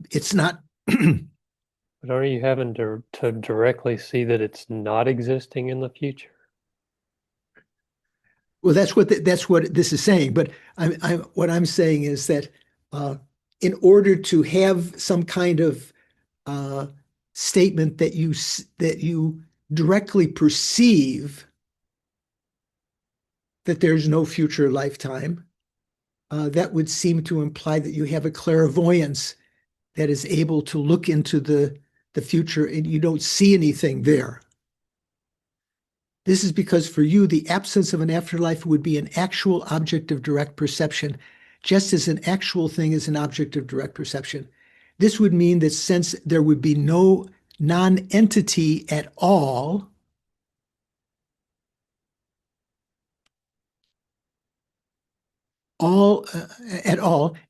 But are you having to directly see that it's not existing in the future? well, that's what this is saying. But what I'm saying is that in order to have some kind of statement that you directly perceive that there's no future lifetime, that would seem to imply that you have a clairvoyance that is able to look into the future and you don't see anything there. This is because for you, the absence of an afterlife would be an actual object of direct perception, just as an actual thing is an object of direct perception. This would mean that since there would be no non-entity at all,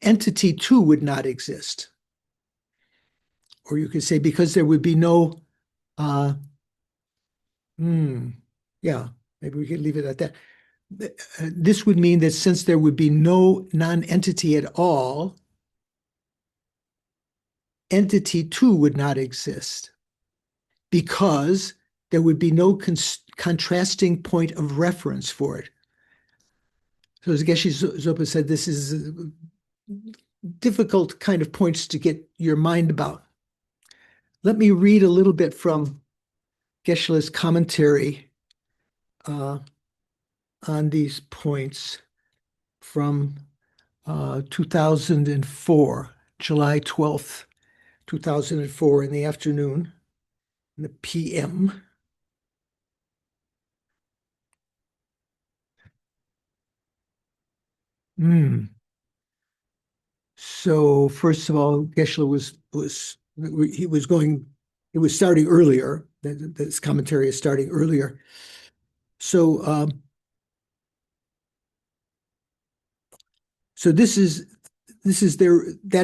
entity too would not exist. Or you could say because there would be no, yeah, maybe we could leave it at that. This would mean that since there would be no non-entity at all, entity too would not exist because there would be no contrasting point of reference for it. So as Geshe Zopa said, this is difficult kind of points to get your mind about. Let me read a little bit from Geshe-la's commentary on these points from 2004, July 12th, 2004 in the afternoon, in the PM. So first of all, Geshe was starting earlier. This commentary is starting earlier. So so that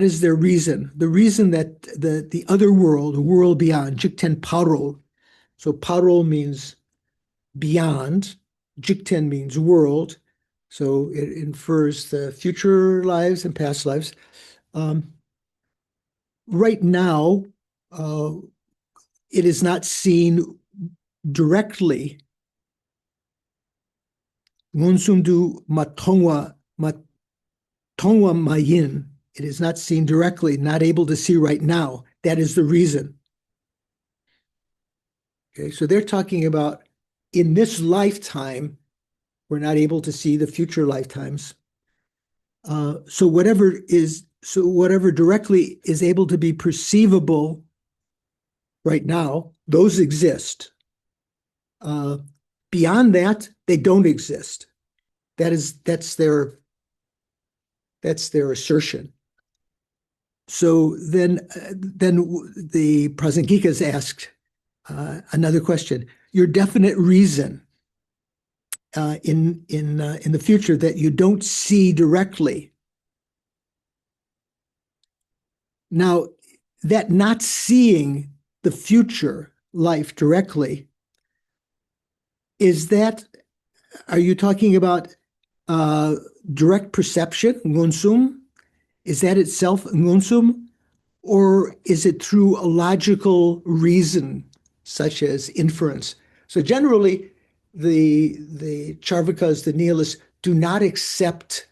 is their reason. The reason that the other world, the world beyond, Jikten Paro. So Paro means beyond, Jikten means world. So it infers the future lives and past lives. Right now, it is not seen directly, ngonsumdu matongwa mayin, it is not seen directly, not able to see right now. That is the reason. Okay, so they're talking about in this lifetime, we're not able to see the future lifetimes. So whatever directly is able to be perceivable right now, those exist. Beyond that, they don't exist. That's their assertion. So then the Prasanghikas asked another question. Your definite reason in the future that you don't see directly. Now, that not seeing the future life directly, are you talking about direct perception, ngonsum? Is that itself ngonsum? Or is it through a logical reason, such as inference? So generally, the Charvakas, the nihilists, do not accept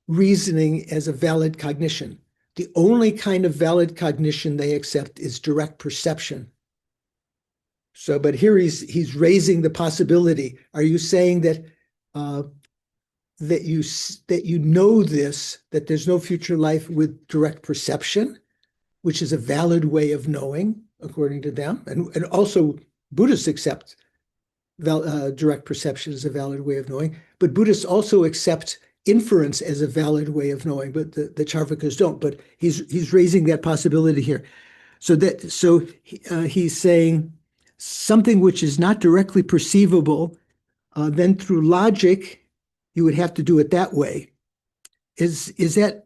reasoning as a valid cognition. The only kind of valid cognition they accept is direct perception. So, but here he's raising the possibility. Are you saying that that you know this, that there's no future life with direct perception, which is a valid way of knowing, according to them, and also Buddhists accept direct perception as a valid way of knowing, but Buddhists also accept inference as a valid way of knowing, but the Charvakas don't. But he's raising that possibility here. So he's saying something which is not directly perceivable, then through logic, you would have to do it that way. Is that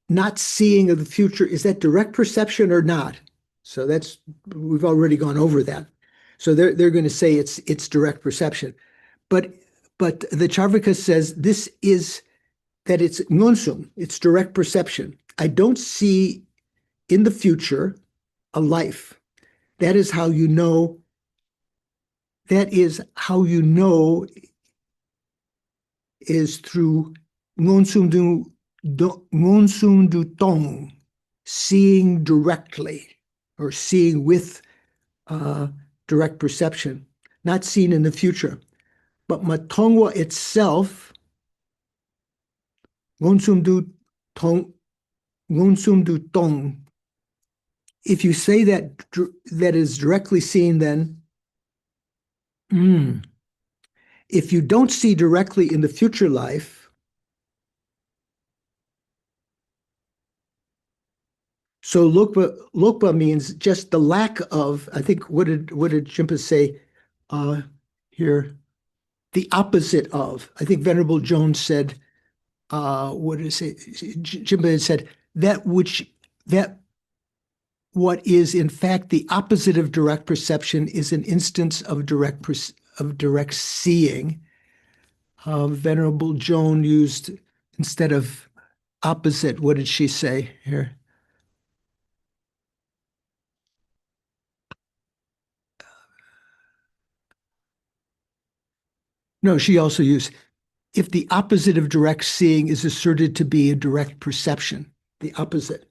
not seeing of the future? Is that direct perception or not? So we've already gone over that. So they're going to say it's direct perception, but the Charvaka says this is that it's ngonsum, it's direct perception. I don't see in the future a life. That is how you know. That is how you know is through ngonsum du tong, seeing directly or seeing with direct perception, not seen in the future. But matongwa itself, ngonsum du tong, if you say that is directly seen, then if you don't see directly in the future life, so lokpa means just the lack of, I think, what did Jimpa say here? The opposite of. I think Venerable Jones said, what did it say? Jimpa had said, what is in fact the opposite of direct perception is an instance of direct seeing. Venerable Joan used, instead of opposite, what did she say here? No, she also used, if the opposite of direct seeing is asserted to be a direct perception, the opposite.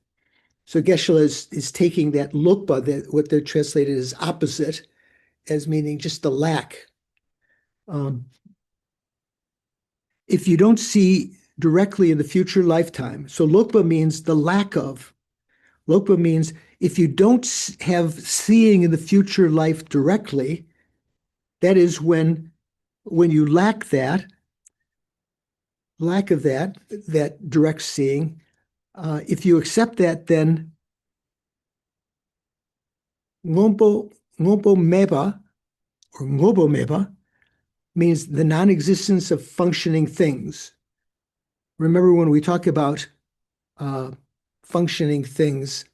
So Geshe-la is taking that lukpa, what they're translated as opposite, as meaning just the lack. If you don't see directly in the future lifetime, so lukpa means the lack of. Lokpa means if you don't have seeing in the future life directly, that is when you lack of that direct seeing, if you accept that, then ngompo meba or ngobo meba means the non-existence of functioning things. Remember when we talk about functioning things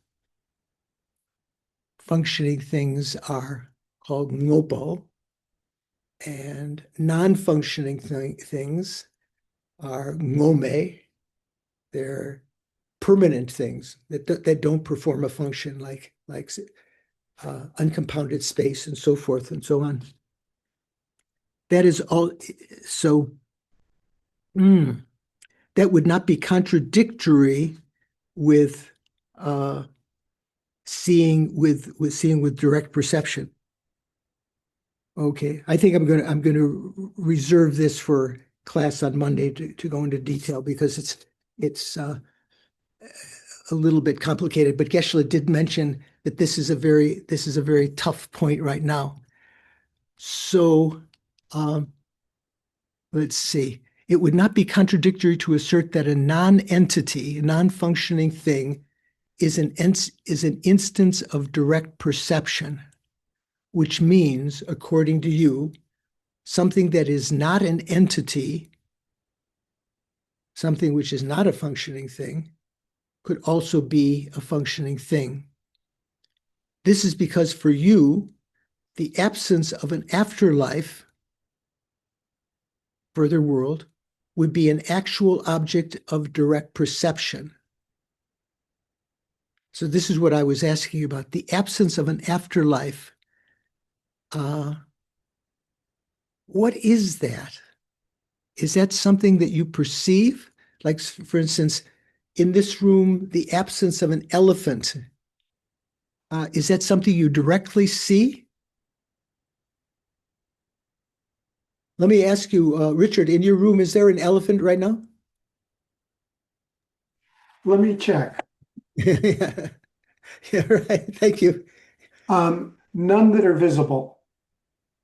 are called ngopo, and non-functioning things are ngome. They're permanent things that don't perform a function, like uncompounded space and so forth and so on. That is all. So that would not be contradictory with seeing with direct perception. Okay, I think I'm gonna reserve this for class on Monday to go into detail because it's a little bit complicated. But Geshe-la did mention that this is a very tough point right now. So let's see. It would not be contradictory to assert that a non-entity, a non-functioning thing, is an instance of direct perception, which means, according to you, something that is not an entity, something which is not a functioning thing, could also be a functioning thing. This is because for you, the absence of an afterlife, further world, would be an actual object of direct perception. So this is what I was asking about. The absence of an afterlife. What is that? Is that something that you perceive? Like, for instance, in this room, the absence of an elephant. Is that something you directly see? Let me ask you, Richard, in your room, is there an elephant right now? Let me check. Yeah, yeah, right. Thank you. None that are visible.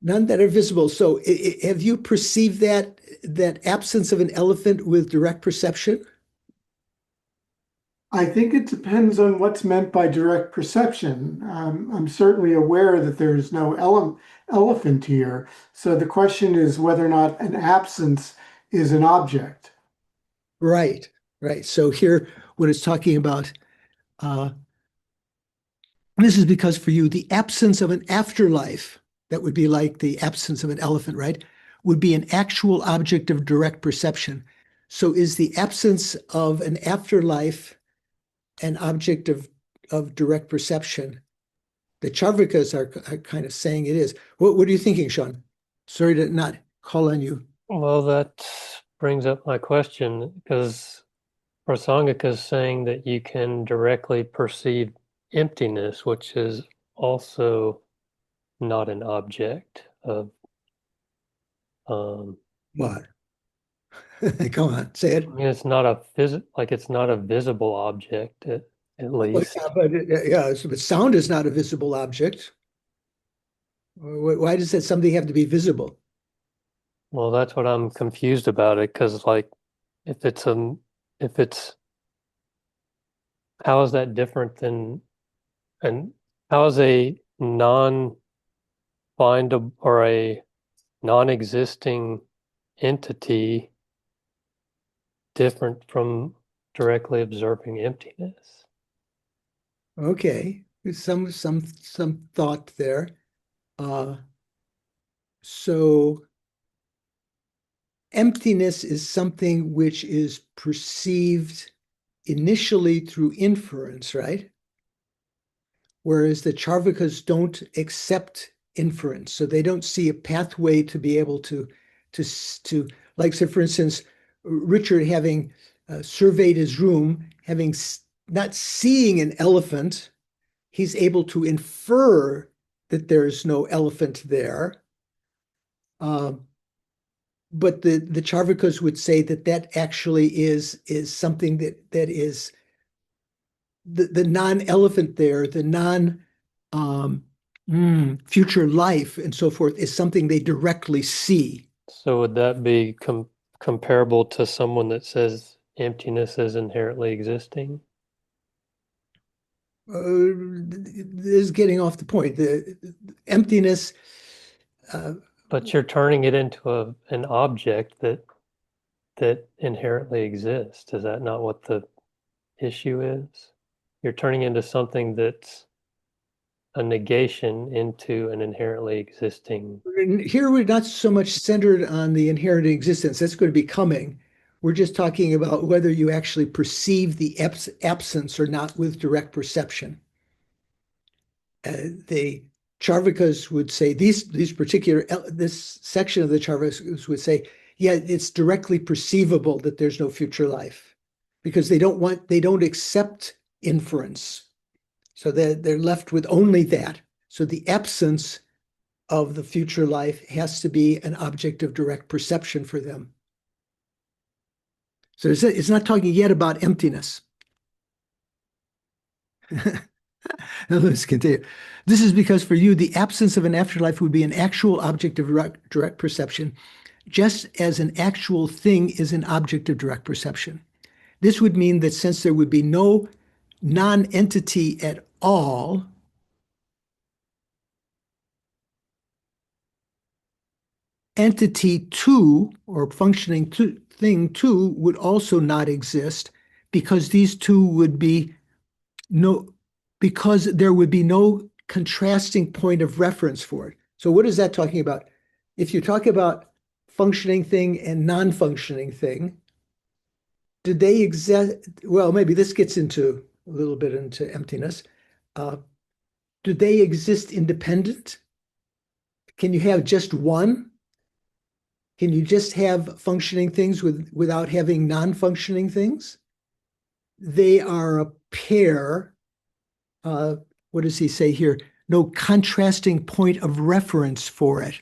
None that are visible. So have you perceived that absence of an elephant with direct perception? I think it depends on what's meant by direct perception. I'm certainly aware that there's no elephant here. So the question is whether or not an absence is an object. Right, right. So here, what it's talking about, this is because for you, the absence of an afterlife, that would be like the absence of an elephant, right, would be an actual object of direct perception. So is the absence of an afterlife an object of direct perception? The Charvakas are kind of saying it is. What are you thinking, Sean? Sorry to not call on you. Well, that brings up my question because Prasangika is saying that you can directly perceive emptiness, which is also not an object of What? Come on, say it. I mean, it's not it's not a visible object at Well, least. yeah, but sound is not a visible object. Why does that something have to be visible? Well, that's what I'm confused about it because like if it's how is that different than and how is a non-findable or a non-existing entity different from directly observing emptiness? Okay, there's some thought there. So emptiness is something which is perceived initially through inference, right? Whereas the Charvakas don't accept inference, so they don't see a pathway to be able to like, say, for instance, Richard having surveyed his room, having not seeing an elephant, he's able to infer that there's no elephant there. But the Charvakas would say that actually is something that is the non-elephant there, the future life and so forth is something they directly see. So would that be comparable to someone that says emptiness is inherently existing? This is getting off the point. The emptiness. But you're turning it into an object that inherently exists. Is that not what the issue is? You're turning into something that's a negation into an inherently existing. Here we're not so much centered on the inherent existence. That's going to be coming. We're just talking about whether you actually perceive the absence or not with direct perception. the Charvakas would say, this section of the Charvakas would say, yeah, it's directly perceivable that there's no future life because they don't accept inference. So they're left with only that. So the absence of the future life has to be an object of direct perception for them. So it's not talking yet about emptiness. Now let's continue. This is because for you, the absence of an afterlife would be an actual object of direct perception, just as an actual thing is an object of direct perception. This would mean that since there would be no non-entity at all, entity two or functioning thing two would also not exist because these two would be because there would be no contrasting point of reference for it. So what is that talking about? If you talk about functioning thing and non-functioning thing, do they exist? Well, maybe this gets into a little bit into emptiness. Do they exist independent? Can you have just one? Can you just have functioning things without having non-functioning things? They are a pair. What does he say here? No contrasting point of reference for it.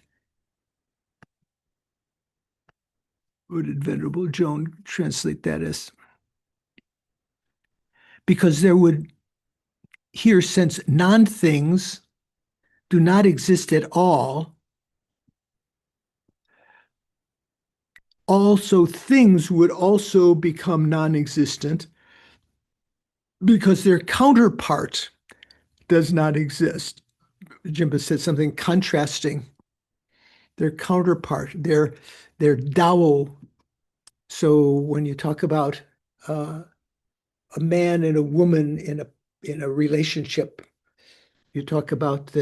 What did Venerable Joan translate that as? Because there would, here, since non-things do not exist at all, also things would also become non-existent because their counterpart does not exist. Jimba said something contrasting. Their counterpart, their Dao. So when you talk about a man and a woman in a relationship, you talk about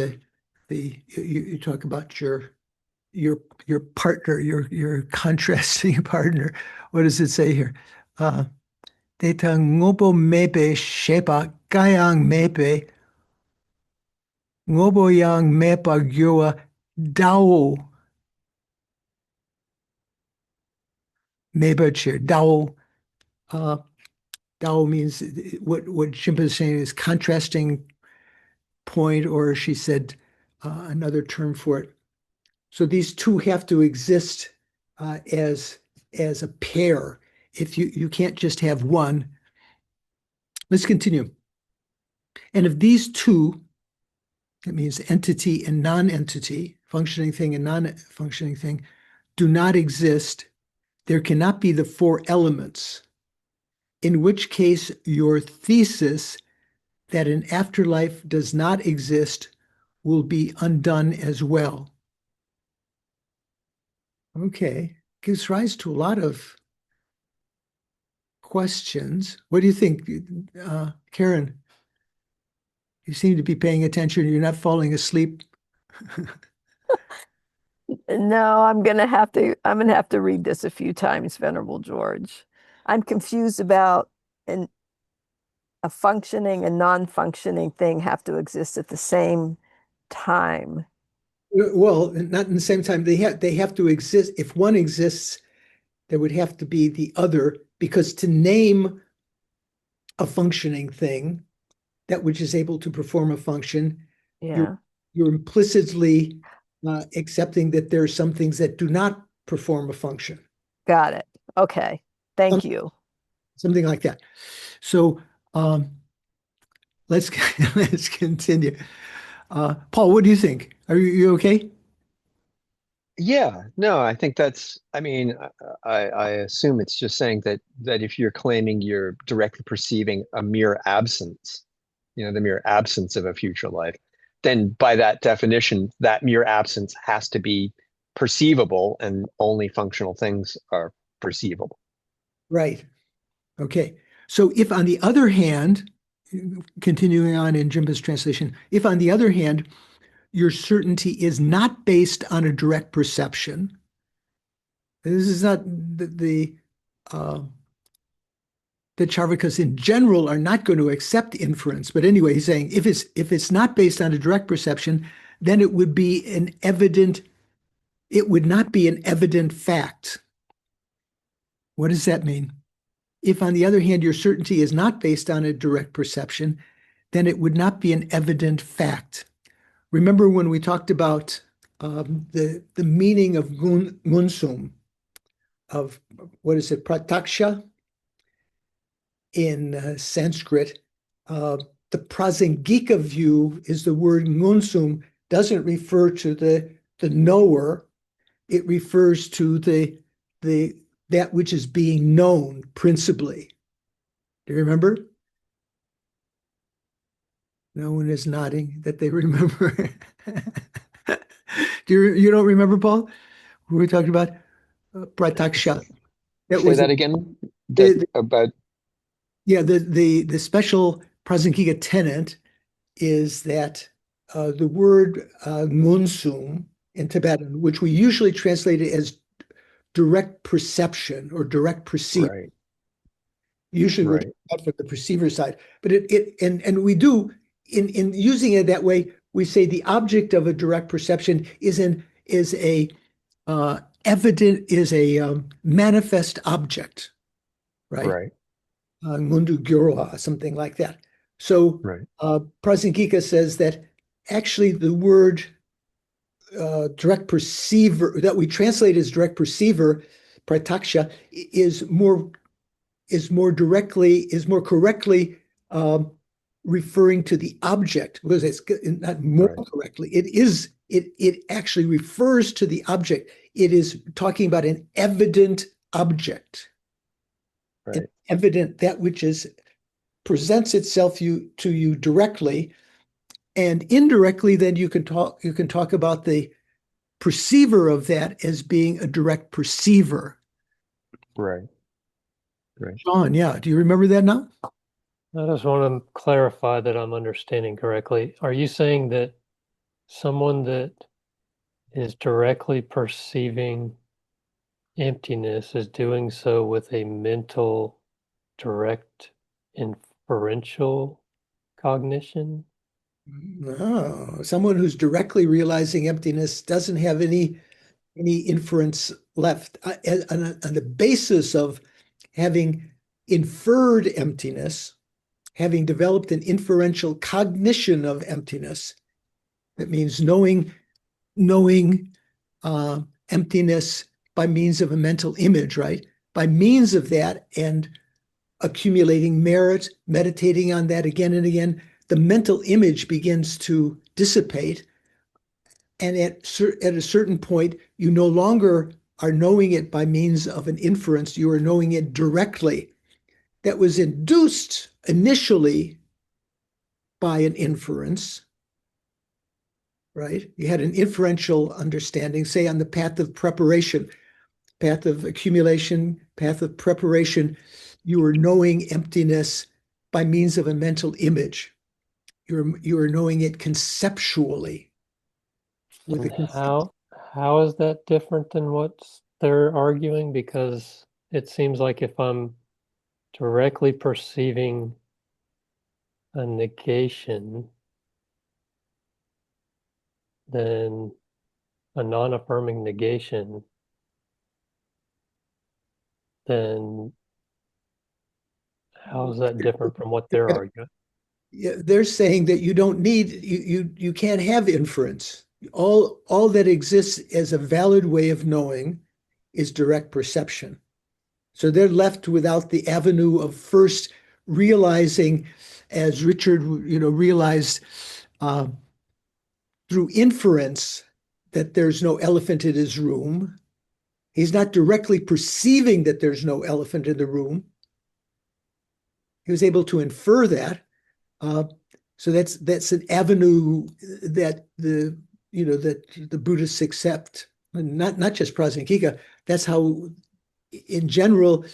you talk about your partner, your contrasting partner. What does it say here? Deta ngobo mepe shepa kayang mepe ngobo yang mepa gyoa dao meba chair dao. Dao means what Shimpa is saying is contrasting point, or she said another term for it. So these two have to exist as a pair. If you can't just have one. Let's continue. And if these two, that means entity and non-entity, functioning thing and non-functioning thing, do not exist, there cannot be the four elements, in which case your thesis that an afterlife does not exist will be undone as well. Okay, gives rise to a lot of questions. What do you think, Karen? You seem to be paying attention. You're not falling asleep. No, I'm gonna have to read this a few times, Venerable George. I'm confused about a functioning and non-functioning thing have to exist at the same time. Well, not in the same time. They have to exist. If one exists, there would have to be the other, because to name a functioning thing, that which is able to perform a function, Yeah. you're implicitly accepting that there are some things that do not perform a function. Got it. Okay. Thank you. Something like that. So let's continue. Paul, what do you think? Are you okay? Yeah, no, I think I mean, I assume it's just saying that if you're claiming you're directly perceiving a mere absence, the mere absence of a future life, then by that definition, that mere absence has to be perceivable, and only functional things are perceivable. Right. Okay. So if on the other hand, continuing on in Jimba's translation, if on the other hand, your certainty is not based on a direct perception, this is not the the Charvakas in general are not going to accept inference. But anyway, he's saying if it's not based on a direct perception, then it would not be an evident fact. What does that mean? If, on the other hand, your certainty is not based on a direct perception, then it would not be an evident fact. Remember when we talked about the meaning of gunsum, of what is it, prataksha in Sanskrit? The prasangika view is the word gunsum doesn't refer to the knower. It refers to that which is being known principally. Do you remember? No one is nodding that they remember. You don't remember, Paul? We talked about prataksha. Say that again. About the special prasangika tenet is that the word ngunsum in Tibetan, which we usually translate it as direct perception or direct perceiving. right. Usually we're talking about from the perceiver side, but and we do in using it that way, we say the object of a direct perception is a manifest object, right? Right. Ngundu Gyurwa, something like that. So Right. Prasangika says that actually the word direct perceiver that we translate as direct perceiver, prataksha, is more correctly referring to the object, because it's not more correctly. It actually refers to the object. It is talking about an evident object. Right. An evident, that which presents itself to you directly, and indirectly. Then you can talk about the perceiver of that as being a direct perceiver. Right. Right. Sean, yeah, do you remember that now? I just want to clarify that I'm understanding correctly. Are you saying that someone that is directly perceiving emptiness is doing so with a mental, direct, inferential cognition? No, someone who's directly realizing emptiness doesn't have any inference left on the basis of having inferred emptiness, having developed an inferential cognition of emptiness. That means knowing emptiness by means of a mental image, right? By means of that and accumulating merit, meditating on that again and again, the mental image begins to dissipate. And at a certain point, you no longer are knowing it by means of an inference. You are knowing it directly. That was induced initially by an inference, right? You had an inferential understanding, say on the path of preparation, path of accumulation, path of preparation. You were knowing emptiness by means of a mental image. You are knowing it conceptually. How is that different than what they're arguing? Because it seems like if I'm directly perceiving a negation, then a non-affirming negation, then how is that different from what they're arguing? Yeah, they're saying that you don't need, you can't have inference. All that exists as a valid way of knowing is direct perception. So they're left without the avenue of first realizing, as Richard, realized through inference, that there's no elephant in his room. He's not directly perceiving that there's no elephant in the room. He was able to infer that. So that's an avenue that the Buddhists accept, and not just Prasangika. That's how, in general,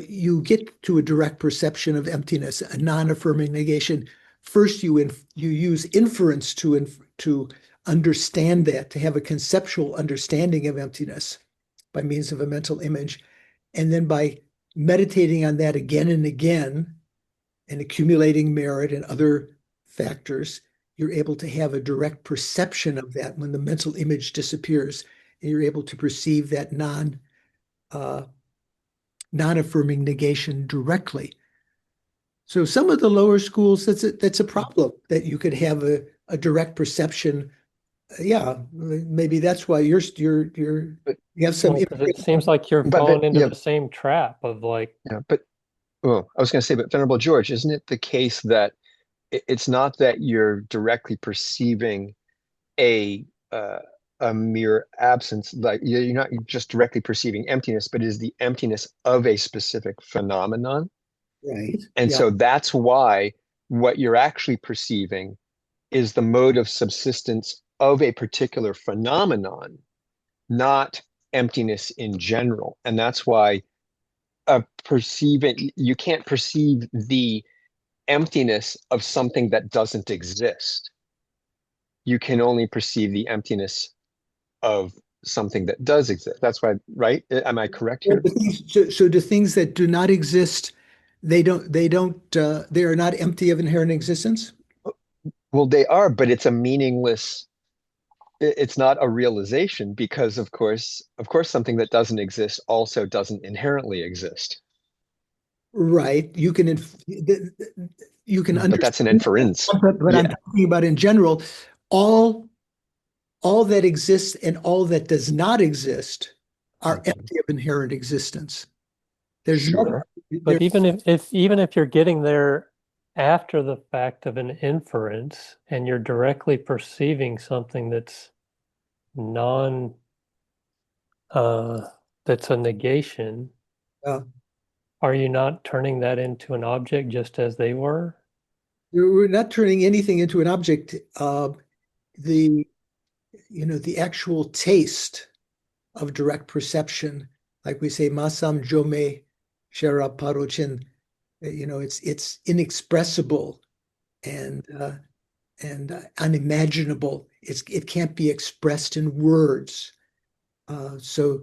you get to a direct perception of emptiness, a non-affirming negation. First, you use inference to understand that, to have a conceptual understanding of emptiness by means of a mental image, and then by meditating on that again and again and accumulating merit and other factors, you're able to have a direct perception of that when the mental image disappears, and you're able to perceive that non-affirming negation directly. So some of the lower schools, that's a problem, that you could have a direct perception. Yeah, maybe that's why you have some. Well, 'cause it seems like you're But falling into yeah, the same trap of like, yeah, but well, I was going to say, but Venerable George, isn't it the case that it's not that you're directly perceiving a uh, a mere absence, like you're not just directly perceiving emptiness, but it is the emptiness of a specific phenomenon. Right. And Yeah. so that's why what you're actually perceiving is the mode of subsistence of a particular phenomenon, not emptiness in general. And that's why you can't perceive the emptiness of something that doesn't exist. You can only perceive the emptiness of something that does exist. That's why, right? Am I correct here? So the things that do not exist, they are not empty of inherent existence? Well, they are, but it's a meaningless, it's not a realization because of course, something that doesn't exist also doesn't inherently exist. Right. You can But that's an understand inference. that, but I'm Yeah. talking about in general, all all that exists and all that does not exist are empty of inherent existence. There's nothing. Sure. but even if you're getting there after the fact of an inference and you're directly perceiving something that's non that's a negation, uh, are you not turning that into an object just as they were? we're not turning anything into an object. The the actual taste of direct perception, like we say, masam jome shara parochin, it's inexpressible and unimaginable. It can't be expressed in words. So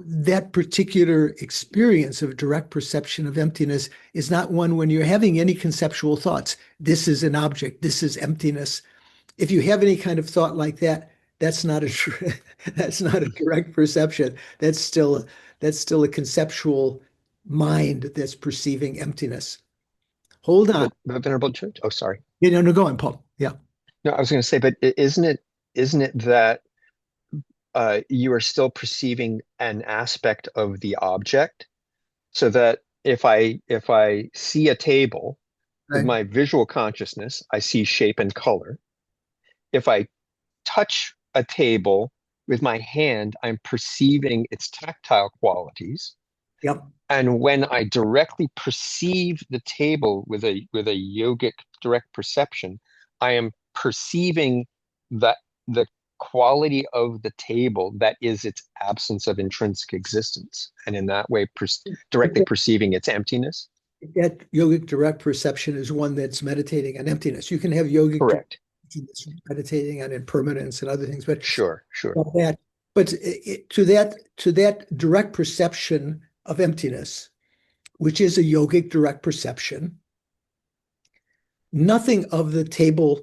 that particular experience of direct perception of emptiness is not one when you're having any conceptual thoughts. This is an object. This is emptiness. If you have any kind of thought like that, that's not that's not a direct perception. That's still a conceptual mind that's perceiving emptiness. Hold on. But Venerable Church. Oh, sorry. No, go on, Paul. Yeah. No, I was going to say, but isn't it that you are still perceiving an aspect of the object, so that if I see a table with Right. my visual consciousness, I see shape and color. If I touch a table with my hand, I'm perceiving its tactile qualities. Yep. And when I directly perceive the table with a yogic direct perception, I am perceiving that the quality of the table that is its absence of intrinsic existence, and in that way directly perceiving its emptiness. That yogic direct perception is one that's meditating on emptiness. You can have yogic Correct. meditating on impermanence and other things, but Sure. to that direct perception of emptiness, which is a yogic direct perception, nothing of the table,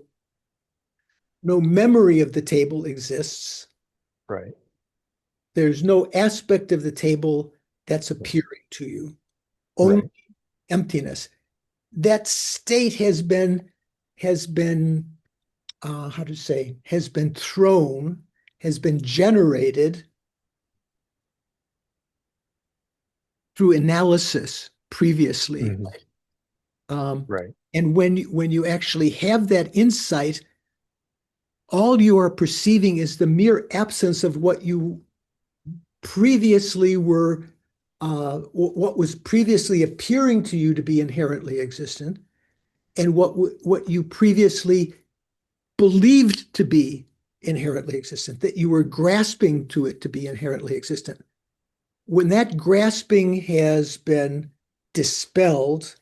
no memory of the table exists. Right. There's no aspect of the table that's appearing to you, only Right. emptiness. That state has been has been generated through analysis previously. Right. And when you actually have that insight, all you are perceiving is the mere absence of what you previously were, what was previously appearing to you to be inherently existent, and what you previously believed to be inherently existent, that you were grasping to it to be inherently existent. When that grasping has been dispelled,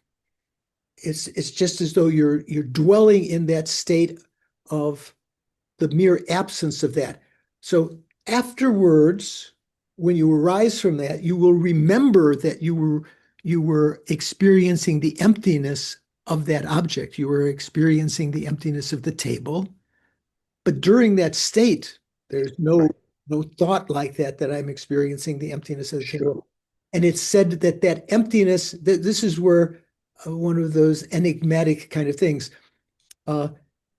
it's just as though you're dwelling in that state of the mere absence of that. So afterwards, when you arise from that, you will remember that you were you were experiencing the emptiness of that object. You were experiencing the emptiness of the table. But during that state, there's no thought like that I'm experiencing the emptiness of the table. And it's said that emptiness, this is where one of those enigmatic kind of things.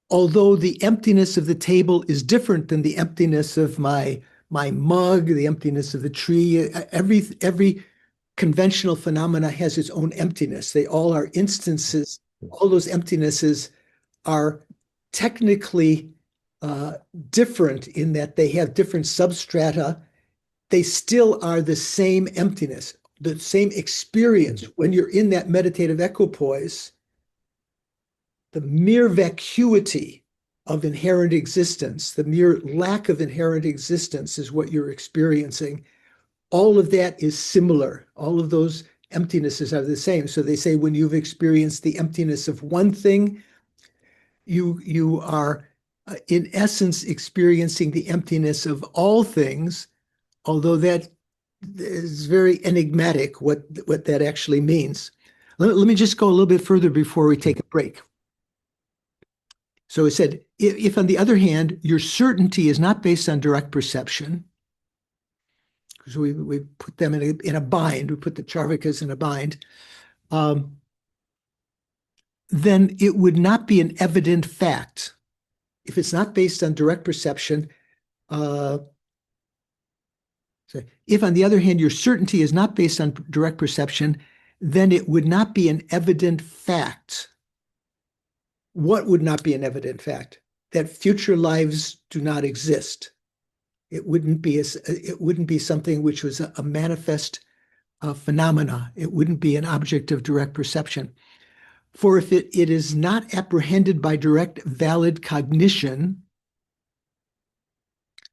Although the emptiness of the table is different than the emptiness of my mug, the emptiness of the tree, every conventional phenomena has its own emptiness. They all are instances. All those emptinesses are technically different in that they have different substrata. They still are the same emptiness, the same experience. When you're in that meditative equipoise, the mere vacuity of inherent existence, the mere lack of inherent existence is what you're experiencing. All of that is similar. All of those emptinesses are the same. So they say when you've experienced the emptiness of one thing, you are in essence experiencing the emptiness of all things, although that is very enigmatic what that actually means. Let me just go a little bit further before we take a break. So it said, if on the other hand, your certainty is not based on direct perception, because we put them in a bind, we put the Charvakas in a bind, then it would not be an evident fact. If it's not based on direct perception, so if on the other hand, your certainty is not based on direct perception, then it would not be an evident fact. What would not be an evident fact? That future lives do not exist. It wouldn't be something which was a manifest phenomena. It wouldn't be an object of direct perception. For if it is not apprehended by direct valid cognition,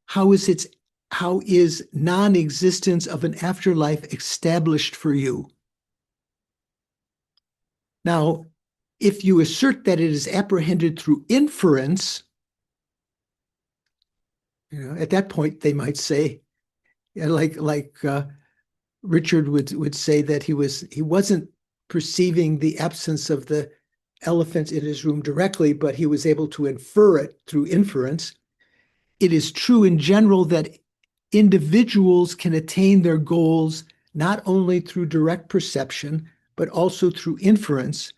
how is non-existence of an afterlife established for you? Now, if you assert that it is apprehended through inference, at that point they might say, like Richard would say that he wasn't perceiving the absence of the elephant in his room directly, but he was able to infer it through inference. It is true in general that individuals can attain their goals not only through direct perception, but also through inference.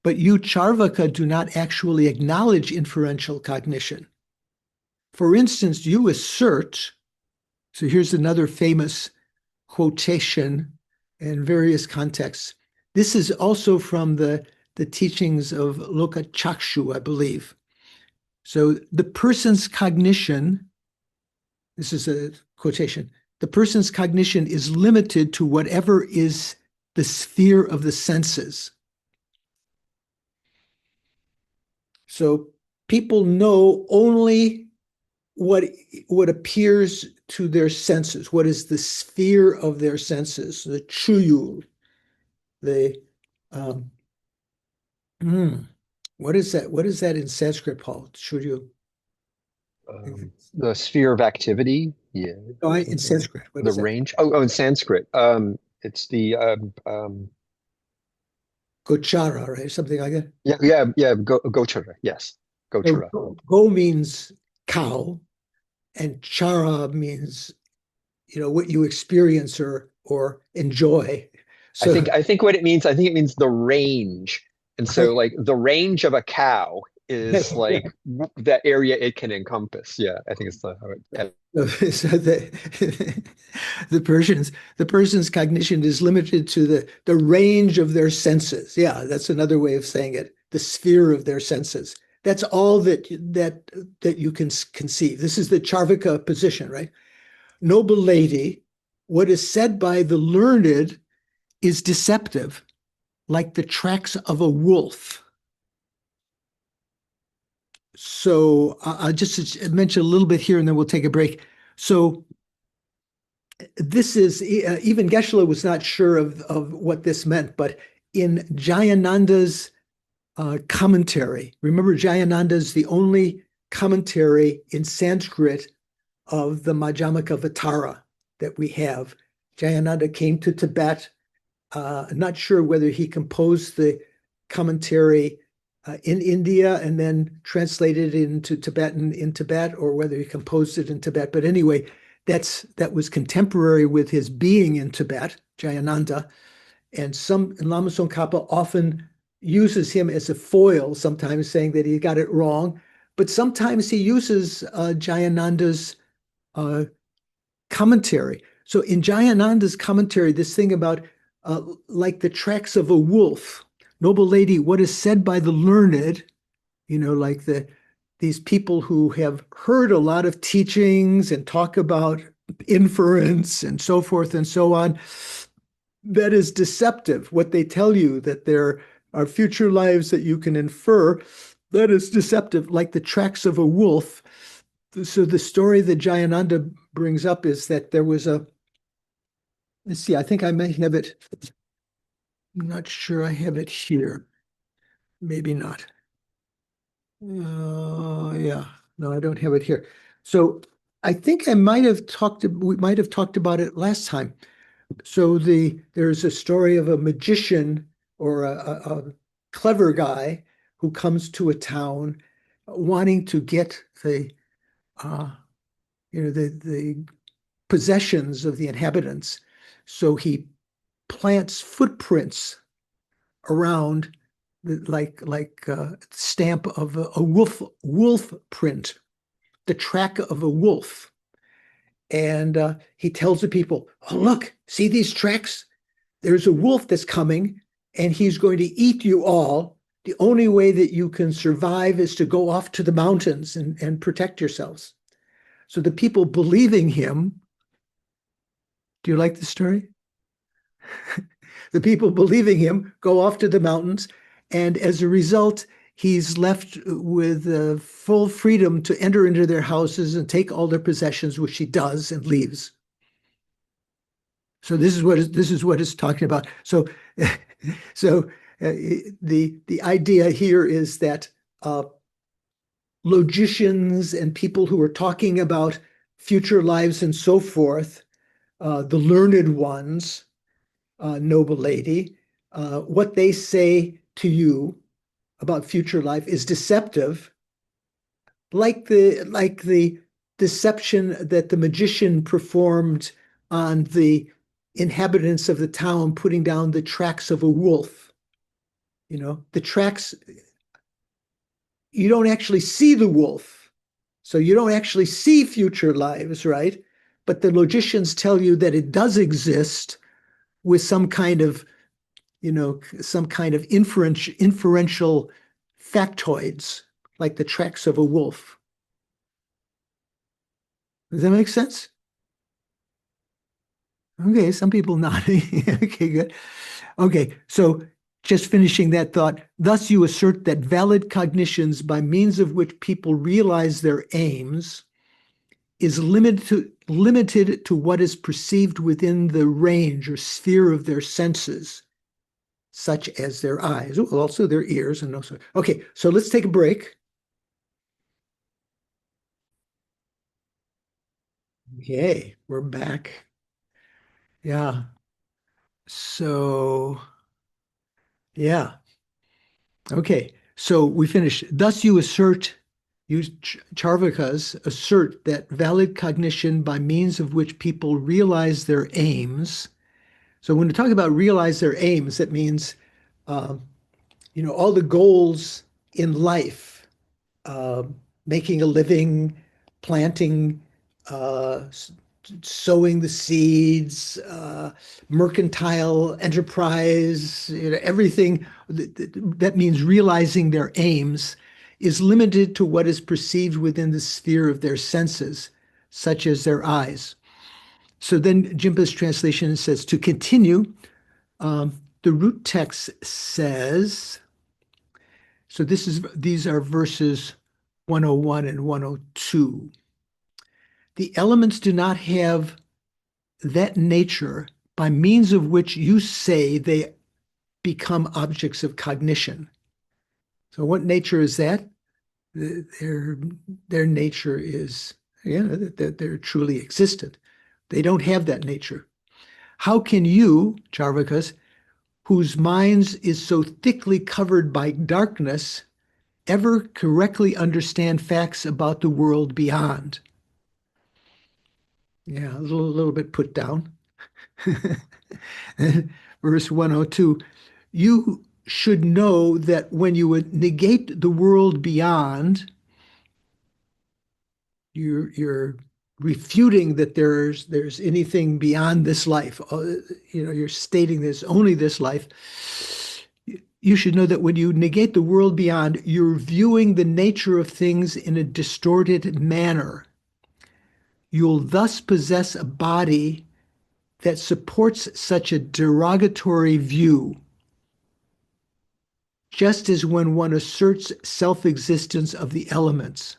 But you, Charvaka, do not actually acknowledge inferential cognition. For instance, you assert, so here's another famous quotation in various contexts. This is also from the teachings of Lokachakshu, I believe. So the person's cognition, this is a quotation, the person's cognition is limited to whatever is the sphere of the senses. So people know only what appears to their senses, what is the sphere of their senses, the chuyul, what is that? What is that in Sanskrit, Paul? Should you? The sphere of activity, yeah. Oh, in Sanskrit, what the is that? range. Oh, in Sanskrit, it's the Gochara, right? Something like that. yeah. Gochara, yes, Gochara. Go means cow, and chara means what you experience or enjoy. So I think what it means, I think it means the range. And so like the range of a cow is like that area it can encompass. Yeah, I think it's how it. So the person's cognition is limited to the range of their senses. Yeah, that's another way of saying it. The sphere of their senses. That's all that you can conceive. This is the Charvaka position, right? Noble lady, what is said by the learned is deceptive, like the tracks of a wolf. So I'll just mention a little bit here and then we'll take a break. So this is, even Geshe-la was not sure of what this meant, but in Jayananda's commentary, remember Jayananda is the only commentary in Sanskrit of the Madhyamaka Vatara that we have. Jayananda came to Tibet not sure whether he composed the commentary in India and then translated it into Tibetan in Tibet, or whether he composed it in Tibet. But anyway, that was contemporary with his being in Tibet, Jayananda. And Lama Tsongkhapa often uses him as a foil, sometimes saying that he got it wrong, but sometimes he uses Jayananda's commentary. So in Jayananda's commentary, this thing about like the tracks of a wolf, noble lady, what is said by the learned, like these people who have heard a lot of teachings and talk about inference and so forth and so on, that is deceptive. What they tell you, that there are future lives that you can infer, that is deceptive, like the tracks of a wolf. So the story that Jayananda brings up is that there was let's see, I think I may have it. I'm not sure I have it here. Maybe not. Yeah, no, I don't have it here. So I think we might have talked about it last time. So there's a story of a magician or a clever guy who comes to a town wanting to get the possessions of the inhabitants. So he plants footprints around like stamp of a wolf print, the track of a wolf. And he tells the people, oh, look, see these tracks? There's a wolf that's coming, and he's going to eat you all. The only way that you can survive is to go off to the mountains and protect yourselves. So the people believing him, do you like the story? The people believing him go off to the mountains, and as a result, he's left with full freedom to enter into their houses and take all their possessions, which he does and leaves. So this is what it's talking about. So, the idea here is that logicians and people who are talking about future lives and so forth, the learned ones, noble lady, what they say to you about future life is deceptive, like the deception that the magician performed on the inhabitants of the town, putting down the tracks of a wolf. The tracks, you don't actually see the wolf, so you don't actually see future lives, right? But the logicians tell you that it does exist with some kind of inferential factoids, like the tracks of a wolf. Does that make sense? Okay, some people nodding. Okay, good. Okay, so just finishing that thought, thus you assert that valid cognitions by means of which people realize their aims is limited to what is perceived within the range or sphere of their senses, such as their eyes, also their ears, and also. Okay, so let's take a break. Okay, we're back. Yeah. So, yeah. Okay, so we finished. Thus you Charvakas assert that valid cognition by means of which people realize their aims. So when we talk about realize their aims, that means, all the goals in life, making a living, planting, sowing the seeds, mercantile enterprise, everything that means realizing their aims is limited to what is perceived within the sphere of their senses, such as their eyes. So then Jimpa's translation says, to continue, the root text says, so these are verses 101 and 102. The elements do not have that nature by means of which you say they become objects of cognition. So what nature is that? Their nature is, that they're truly existent. They don't have that nature. How can you, Charvakas, whose minds is so thickly covered by darkness, ever correctly understand facts about the world beyond. Yeah, a little bit put down. Verse 102, you should know that when you would negate the world beyond, you're refuting that there's anything beyond this life. You're stating there's only this life. You should know that when you negate the world beyond, you're viewing the nature of things in a distorted manner. You'll thus possess a body that supports such a derogatory view, just as when one asserts self-existence of the elements.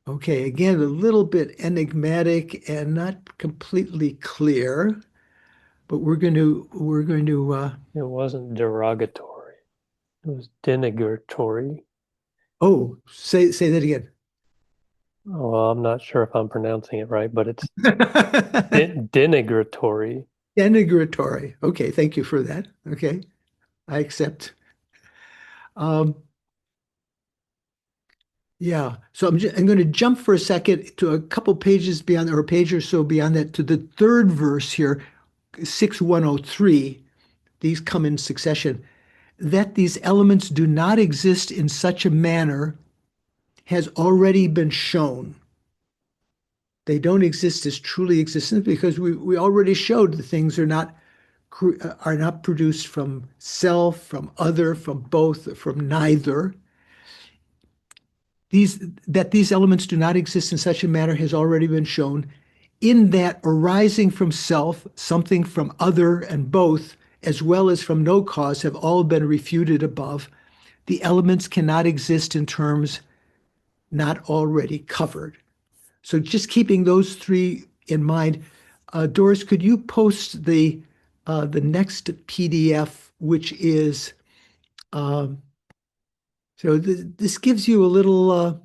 Okay, again, a little bit enigmatic and not completely clear, but we're going to It wasn't derogatory. It was denigratory. oh, say that again. Oh, well, I'm not sure if I'm pronouncing it right, but it's denigratory. Denigratory. Okay, thank you for that. Okay, I accept. Um, yeah, so I'm going to jump for a second to a couple pages beyond, or a page or so beyond that, to the third verse here, 6103. These come in succession. That these elements do not exist in such a manner has already been shown. They don't exist as truly existent because we already showed that things are not produced from self, from other, from both, from neither. That these elements do not exist in such a manner has already been shown, in that arising from self, something from other, and both, as well as from no cause, have all been refuted above. The elements cannot exist in terms not already covered. So just keeping those three in mind, Doris, could you post the next PDF, which is this gives you a little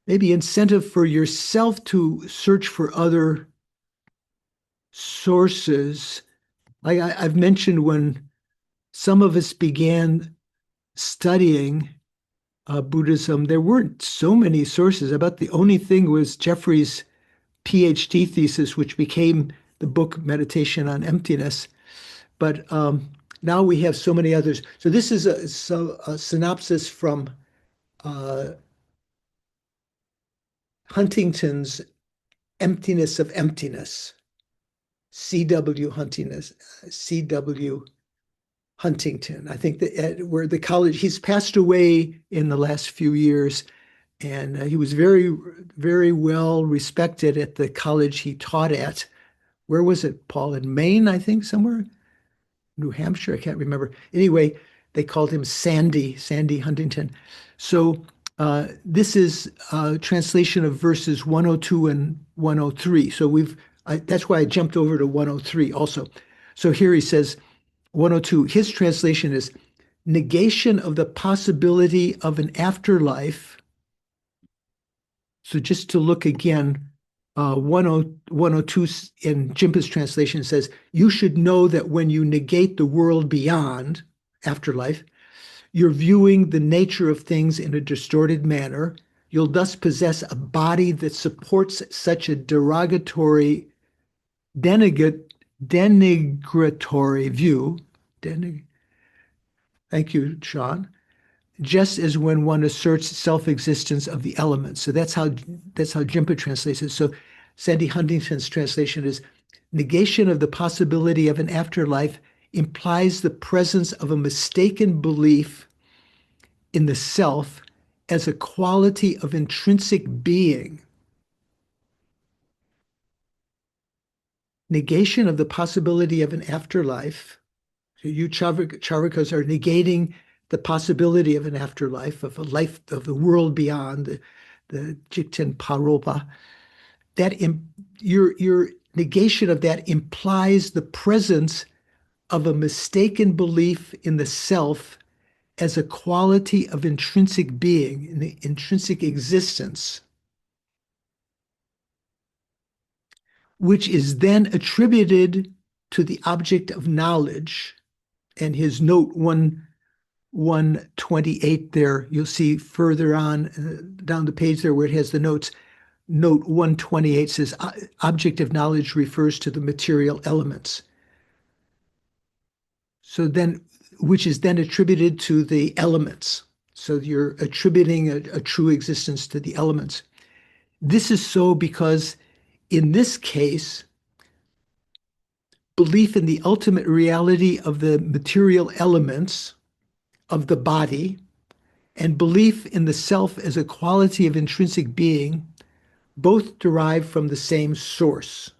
maybe incentive for yourself to search for other sources. Like I've mentioned, when some of us began studying Buddhism, there weren't so many sources. About the only thing was Jeffrey's PhD thesis, which became the book Meditation on Emptiness. But now we have so many others. So this is a synopsis from Huntington's Emptiness of Emptiness, C.W. Huntington. I think that where the college, he's passed away in the last few years, and he was very, very well respected at the college he taught at. Where was it, Paul? In Maine, I think, somewhere? New Hampshire, I can't remember. Anyway, they called him Sandy Huntington. So this is a translation of verses 102 and 103. So that's why I jumped over to 103 also. So here he says, 102, his translation is negation of the possibility of an afterlife. So just to look again, 102 in Jimpa's translation says, you should know that when you negate the world beyond, afterlife, you're viewing the nature of things in a distorted manner. You'll thus possess a body that supports such a derogatory, denigratory view. Thank you, Sean. Just as when one asserts self-existence of the elements. So that's how Jimpa translates it. So Sandy Huntington's translation is, negation of the possibility of an afterlife implies the presence of a mistaken belief in the self as a quality of intrinsic being. Negation of the possibility of an afterlife. So you Charakas are negating the possibility of an afterlife, of a life of the world beyond, the Jigten Paropa. Your negation of that implies the presence of a mistaken belief in the self as a quality of intrinsic being, in the intrinsic existence, which is then attributed to the object of knowledge. and his note 128 there, you'll see further on down the page there where it has the notes. Note 128 says objective knowledge refers to the material elements. So then, which is then attributed to the elements. So you're attributing a true existence to the elements. This is so because in this case, belief in the ultimate reality of the material elements of the body and belief in the self as a quality of intrinsic being both derive from the same source.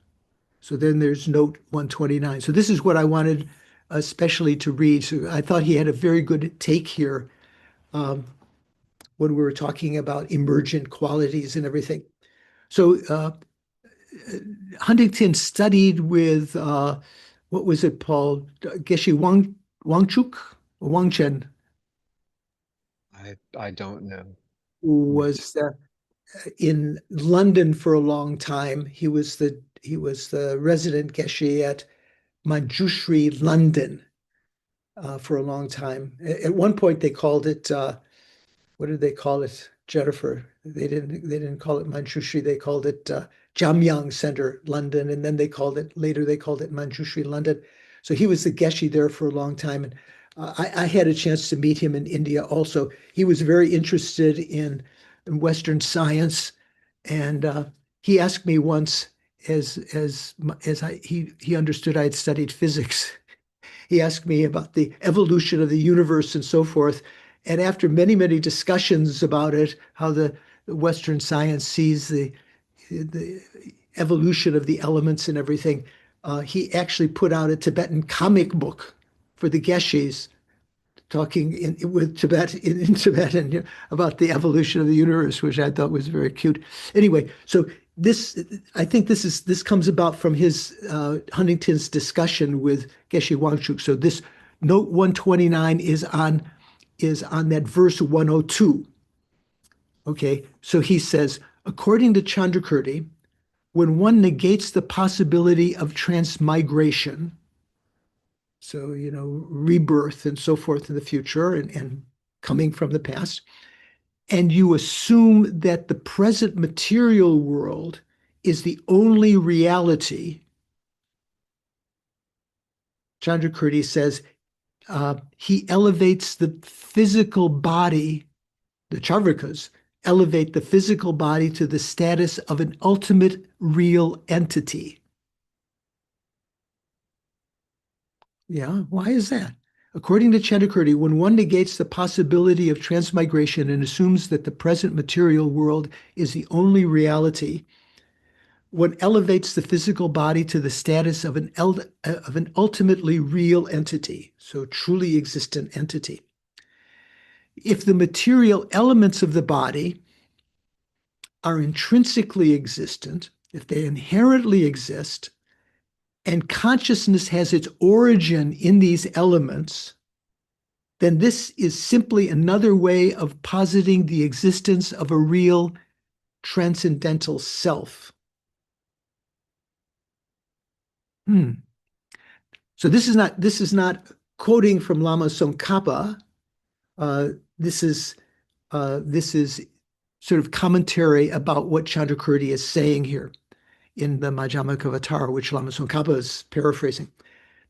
So then there's note 129. So this is what I wanted especially to read. So I thought he had a very good take here when we were talking about emergent qualities and everything. So Huntington studied with, what was it, Paul? Geshe Wangchuk? Wangchen? I don't know. Who was in London for a long time. He was the resident geshe at Manjushri, London, for a long time. At one point, they called it what did they call it, Jennifer? They didn't call it Manjushri. They called it Jamyang Center, London, and then later they called it Manjushri, London. So he was the geshe there for a long time, and I had a chance to meet him in India also. He was very interested in Western science, and he asked me once, he understood I had studied physics. He asked me about the evolution of the universe and so forth. And after many, many discussions about it, how the Western science sees the evolution of the elements and everything, he actually put out a Tibetan comic book for the geshes, talking in Tibetan about the evolution of the universe, which I thought was very cute. Anyway, so I think this comes about from his Huntington's discussion with Geshe Wangchuk. So this note 129 is on that verse 102. Okay, so he says, according to Chandrakirti, when one negates the possibility of transmigration, so, rebirth and so forth in the future and coming from the past, and you assume that the present material world is the only reality, Chandrakirti says, he elevates the physical body, the Charvakas elevate the physical body to the status of an ultimate real entity. Yeah, why is that? According to Chandrakirti, when one negates the possibility of transmigration and assumes that the present material world is the only reality, one elevates the physical body to the status of an ultimately real entity, so truly existent entity. If the material elements of the body are intrinsically existent, if they inherently exist, and consciousness has its origin in these elements, then this is simply another way of positing the existence of a real transcendental self. So this is not quoting from Lama Tsong Khapa. This is sort of commentary about what Chandrakirti is saying here in the Madhyamaka, which Lama Tsong Khapa is paraphrasing.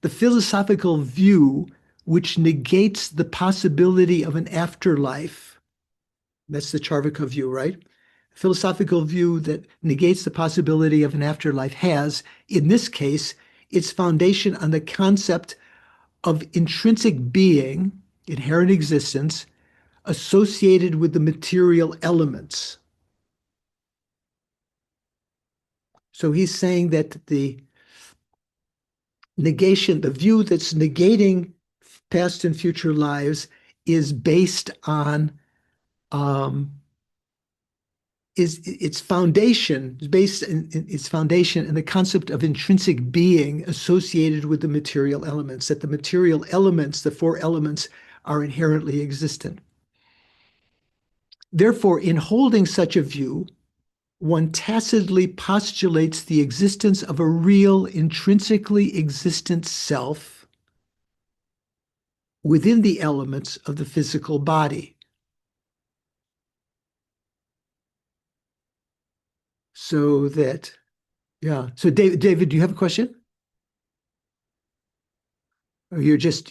The philosophical view which negates the possibility of an afterlife, that's the Charvaka view, right? The philosophical view that negates the possibility of an afterlife has, in this case, its foundation on the concept of intrinsic being, inherent existence, associated with the material elements. So he's saying that the negation, the view that's negating past and future lives, is based on its foundation in the concept of intrinsic being associated with the material elements, that the material elements, the four elements, are inherently existent. Therefore, in holding such a view, one tacitly postulates the existence of a real, intrinsically existent self, within the elements of the physical body. So that, yeah. So David, do you have a question? Or you're just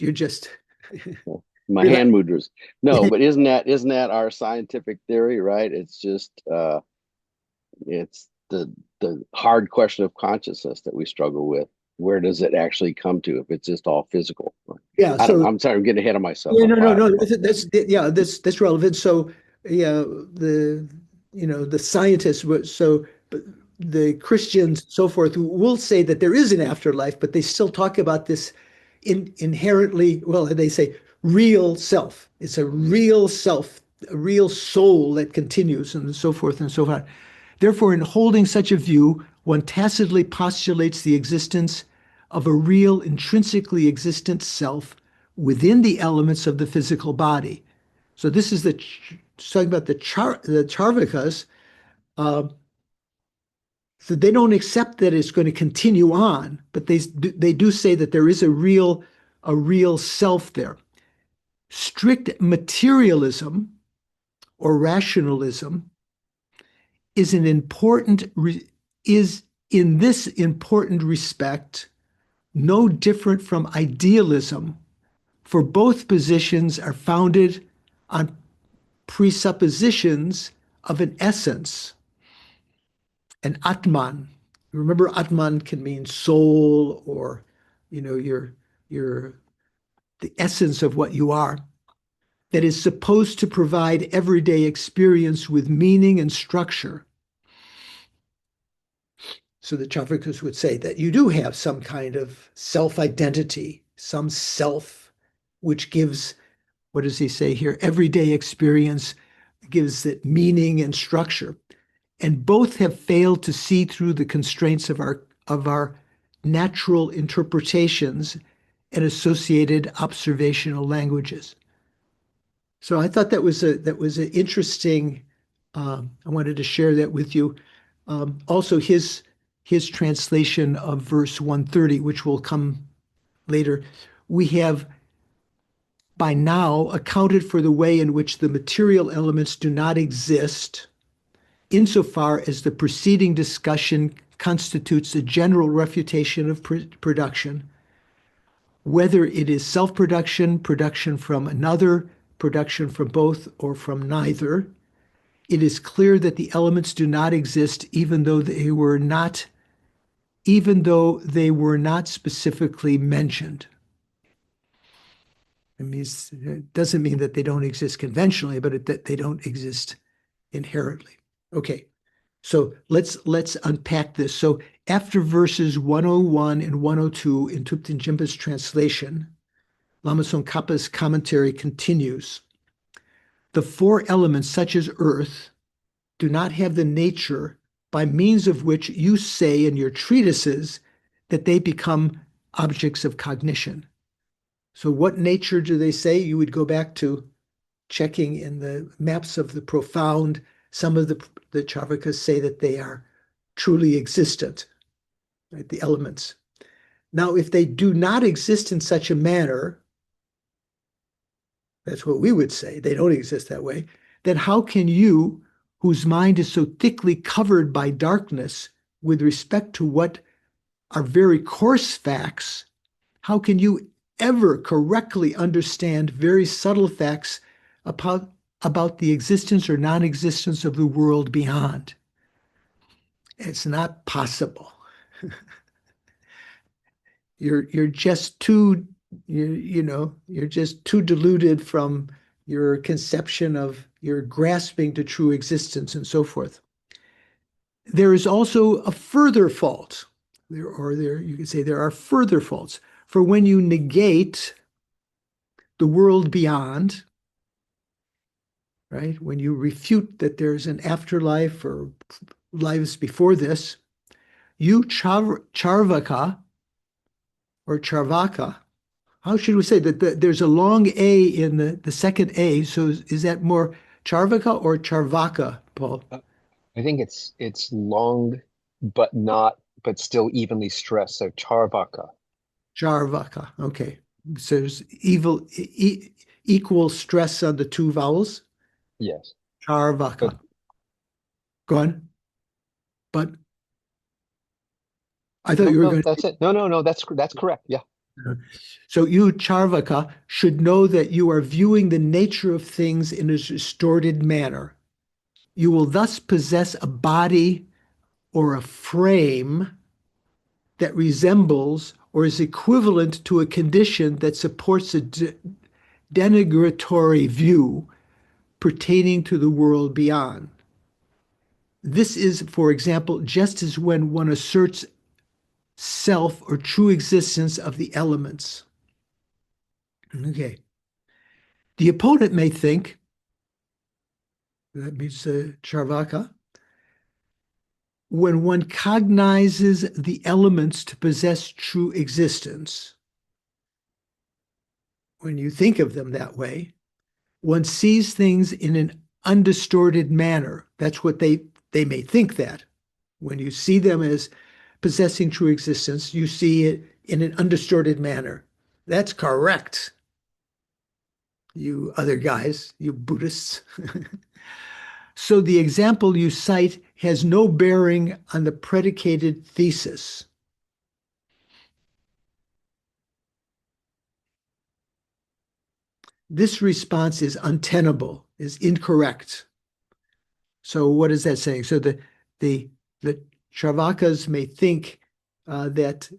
My hand movers. No, but isn't that our scientific theory, right? It's just it's the hard question of consciousness that we struggle with. Where does it actually come to if it's just all physical? Yeah. I'm sorry, I'm getting ahead of myself. Yeah, no. That's relevant. So yeah, the scientists but the Christians, so forth, who will say that there is an afterlife, but they still talk about this inherently, well, they say real self. It's a real self, a real soul that continues, and so forth and so on. Therefore, in holding such a view, one tacitly postulates the existence of a real, intrinsically existent self within the elements of the physical body. So this is talking about the Charvakas. So they don't accept that it's going to continue on, but they do say that there is a real self there. Strict materialism or rationalism is in this important respect no different from idealism, for both positions are founded on presuppositions of an essence, an Atman. Remember, Atman can mean soul, or your the essence of what you are, that is supposed to provide everyday experience with meaning and structure. So the Charvakas would say that you do have some kind of self-identity, some self, which gives, what does he say here? Everyday experience, gives it meaning and structure. And both have failed to see through the constraints of our natural interpretations and associated observational languages. So I thought that was an interesting. I wanted to share that with you. Also, his translation of verse 130, which will come later, we have by now accounted for the way in which the material elements do not exist, insofar as the preceding discussion constitutes a general refutation of production, whether it is self-production, production from another, production from both, or from neither. It is clear that the elements do not exist even though they were not specifically mentioned. It doesn't mean that they don't exist conventionally, but that they don't exist inherently. Okay, so let's unpack this. So after verses 101 and 102 in Thupten Jinpa's translation, Lama Tsongkhapa's commentary continues. The four elements, such as earth, do not have the nature by means of which you say in your treatises that they become objects of cognition. So what nature do they say? You would go back to checking in the maps of the profound. Some of the Charvakas say that they are truly existent, right? The elements. Now, if they do not exist in such a manner, that's what we would say, they don't exist that way, then how can you, whose mind is so thickly covered by darkness with respect to what are very coarse facts, how can you ever correctly understand very subtle facts about the existence or non-existence of the world beyond? It's not possible. You're just too you're just too deluded from your conception of your grasping to true existence and so forth. There is also a further fault. You could say there are further faults. For when you negate the world beyond, right? When you refute that there's an afterlife or lives before this, you Charvaka or Charvaka, how should we say that there's a long A in the second A? So is that more Charvaka or Charvaka, Paul? I think it's long, but still evenly stressed. So charvaka. Charvaka. Okay. So there's equal stress on the two vowels. Yes. Charvaka. But Go on. But I thought you were no, going that's it. No, that's correct. Yeah. to. So you, Charvaka, should know that you are viewing the nature of things in a distorted manner. You will thus possess a body or a frame that resembles or is equivalent to a condition that supports a denigratory view pertaining to the world beyond. This is, for example, just as when one asserts self or true existence of the elements. Okay. The opponent may think, that means Charvaka, when one cognizes the elements to possess true existence, when you think of them that way, one sees things in an undistorted manner. That's what they may think that. When you see them as possessing true existence, you see it in an undistorted manner. That's correct, you other guys, you Buddhists. So the example you cite has no bearing on the predicated thesis. This response is untenable, is incorrect. So what is that saying? So the Charvakas may think that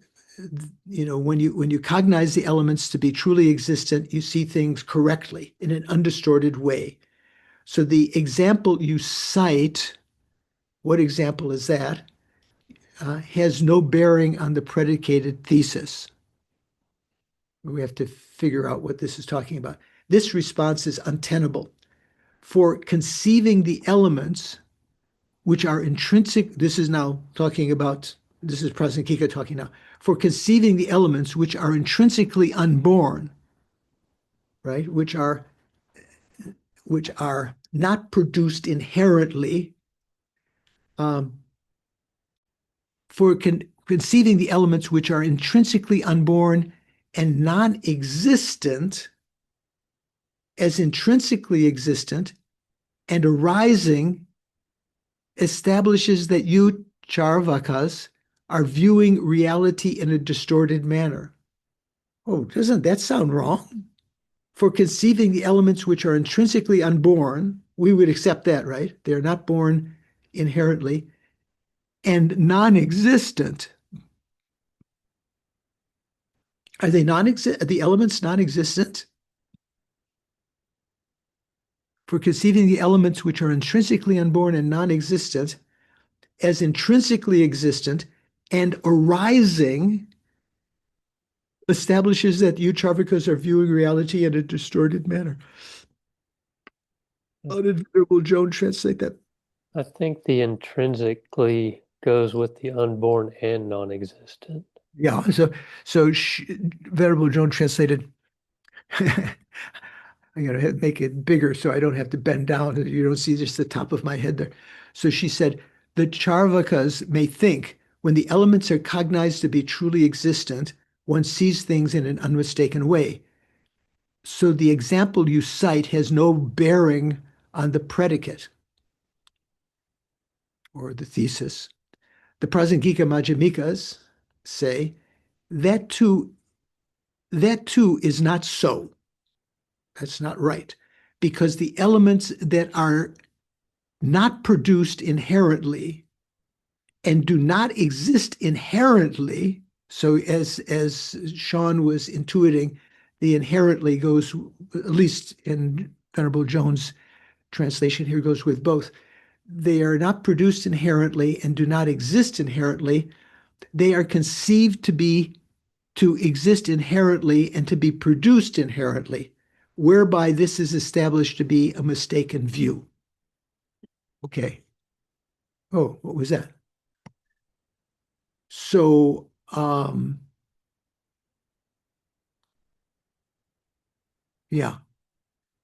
when you cognize the elements to be truly existent, you see things correctly in an undistorted way. So the example you cite, what example is that? Has no bearing on the predicated thesis. We have to figure out what this is talking about. This response is untenable. For conceiving the elements which are intrinsic, this is Prasangika talking now, for conceiving the elements which are intrinsically unborn, right, which are not produced inherently, for conceiving the elements which are intrinsically unborn and non-existent as intrinsically existent and arising establishes that you, Charvakas, are viewing reality in a distorted manner. Oh, doesn't that sound wrong? For conceiving the elements which are intrinsically unborn, we would accept that, right? They're not born inherently, and non-existent. Are the elements non-existent? For conceiving the elements which are intrinsically unborn and non-existent as intrinsically existent and arising establishes that you Charvakas are viewing reality in a distorted manner. How did Venerable Joan translate that? I think the intrinsically goes with the unborn and non-existent. Yeah, so Venerable Joan translated. I'm going to make it bigger so I don't have to bend down and you don't see just the top of my head there. So she said, the Charvakas may think when the elements are cognized to be truly existent, one sees things in an unmistaken way. So the example you cite has no bearing on the predicate or the thesis. The Prasangika Madhyamikas say that too is not so. That's not right, because the elements that are not produced inherently and do not exist inherently, so as Sean was intuiting, the inherently goes, at least in Venerable Jones' translation here, goes with both. They are not produced inherently and do not exist inherently. They are conceived to exist inherently and to be produced inherently, whereby this is established to be a mistaken view. Okay. Oh, what was that? So, yeah.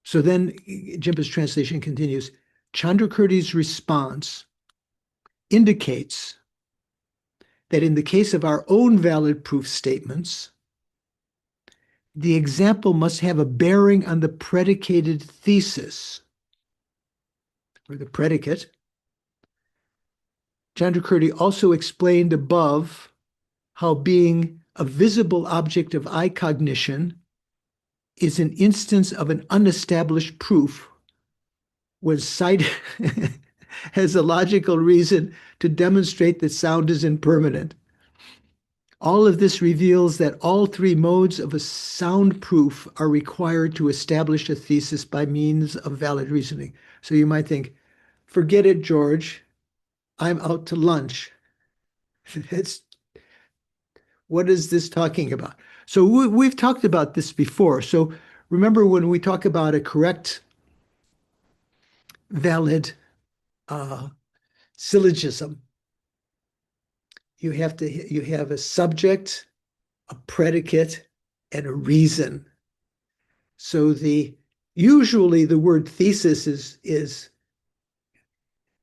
So then Jimpa's translation continues. Chandrakirti's response indicates that in the case of our own valid proof statements, the example must have a bearing on the predicated thesis or the predicate. Chandrakirti also explained above how being a visible object of eye cognition is an instance of an unestablished proof when sight has a logical reason to demonstrate that sound is impermanent. All of this reveals that all three modes of a sound proof are required to establish a thesis by means of valid reasoning. So you might think, forget it, George. I'm out to lunch. It's, what is this talking about? So we've talked about this before. So remember when we talk about a correct, valid syllogism, you have a subject, a predicate, and a reason. So usually the word thesis is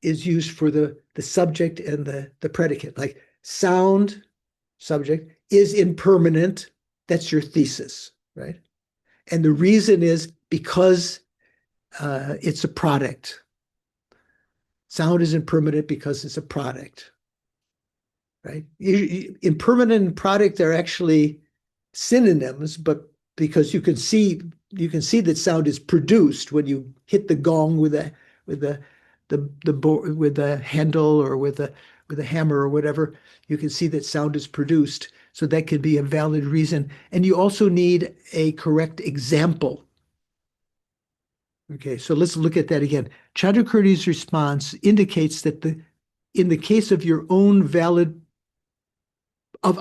used for the subject and the predicate. Like sound, subject, is impermanent. That's your thesis, right? And the reason is because it's a product. Sound is impermanent because it's a product, right? Impermanent and product are actually synonyms, but because you can see that sound is produced when you hit the gong with the handle or with a hammer or whatever. You can see that sound is produced, so that could be a valid reason. And you also need a correct example. Okay, so let's look at that again. Chandrakirti's response indicates that in the case of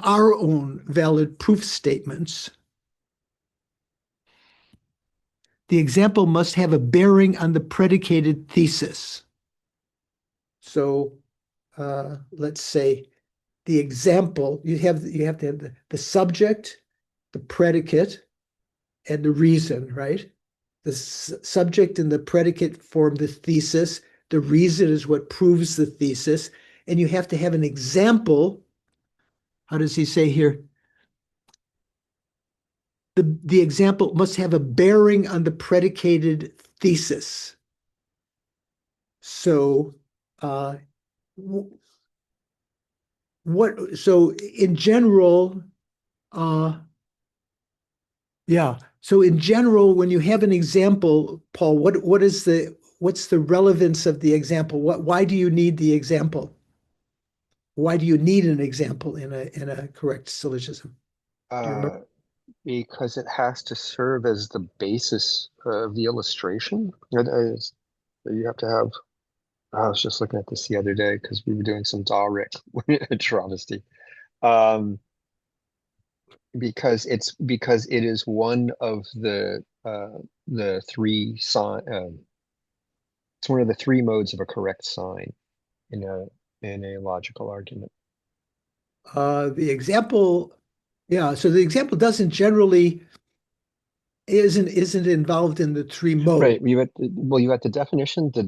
our own valid proof statements, the example must have a bearing on the predicated thesis. So let's say the example, you have to have the subject, the predicate, and the reason, right? The subject and the predicate form the thesis. The reason is what proves the thesis. And you have to have an example. How does he say here? The example must have a bearing on the predicated thesis. So so in general, so in general, when you have an example, Paul, what's the relevance of the example? Why do you need the example? Why do you need an example in a correct syllogism? Do you remember? Because it has to serve as the basis of the illustration. You have to have. I was just looking at this the other day because we were doing some Daric travesty. Because it is one of the three sign. It's one of the three modes of a correct sign in a logical argument. The example, so the example doesn't generally isn't involved in the three modes. Right. You got the definition, the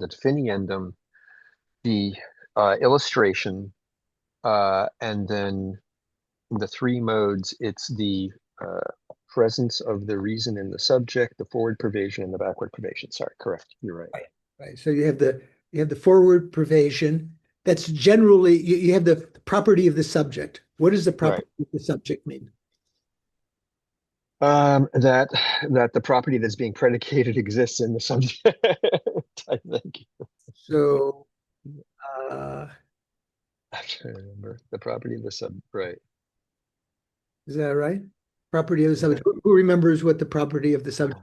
definiendum, the illustration, and then the three modes. It's the presence of the reason in the subject, the forward pervasion, and the backward pervasion. Sorry, correct. You're right. Right. So you have the forward pervasion. That's generally you have the property of the subject. What does the property of the subject mean? That the property that's being predicated exists in the subject. I think. So I'm trying to remember the property of the right. Is that right? Property of the subject. Who remembers what the property of the subject?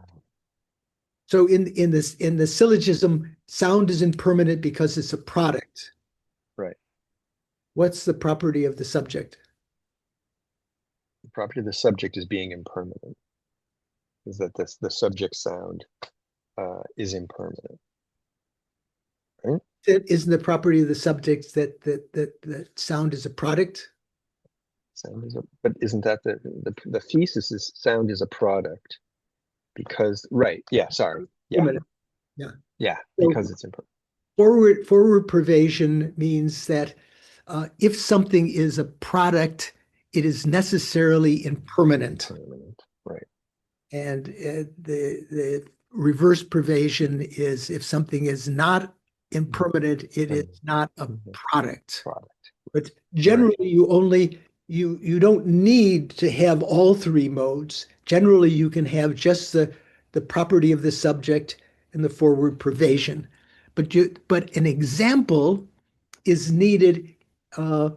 So in the syllogism, sound is impermanent because it's a product. Right. What's the property of the subject? The property of the subject is being impermanent. Is that the subject sound is impermanent. Right? Isn't the property of the subject that sound is a product? Sound is but isn't that the thesis is sound is a product because sorry. Because it's impermanent. Forward pervasion means that if something is a product, it is necessarily impermanent. Permanent. Right. And the reverse pervasion is if something is not impermanent, it is not a product. But generally, you don't need to have all three modes. Generally, you can have just the property of the subject and the forward pervasion. But an example is needed. An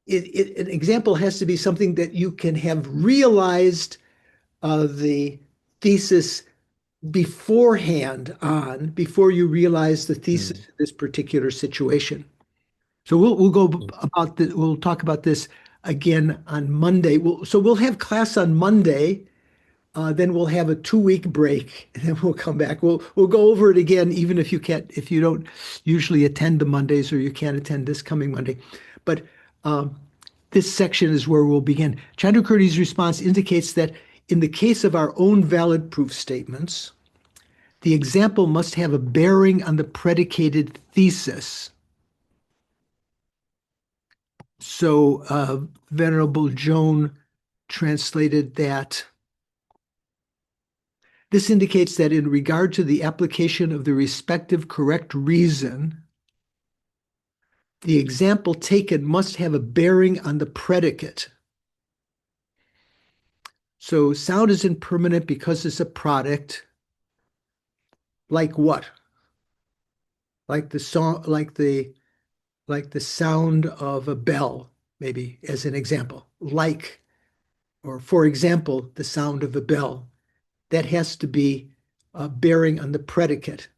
example has to be something that you can have realized the thesis beforehand on, before you realize the thesis in this particular situation. So we'll go about this. We'll talk about this again on Monday. We'll have class on Monday. Then we'll have a 2-week break, and then we'll come back. We'll go over it again, even if you don't usually attend the Mondays, or you can't attend this coming Monday. But this section is where we'll begin. Chandrakirti's response indicates that in the case of our own valid proof statements, the example must have a bearing on the predicated thesis. So Venerable Joan translated that this indicates that in regard to the application of the respective correct reason, the example taken must have a bearing on the predicate. So sound is impermanent because it's a product. Like what? Like the song, like the sound of a bell, maybe as an example. Like, or for example, the sound of a bell. That has to be bearing on the predicate.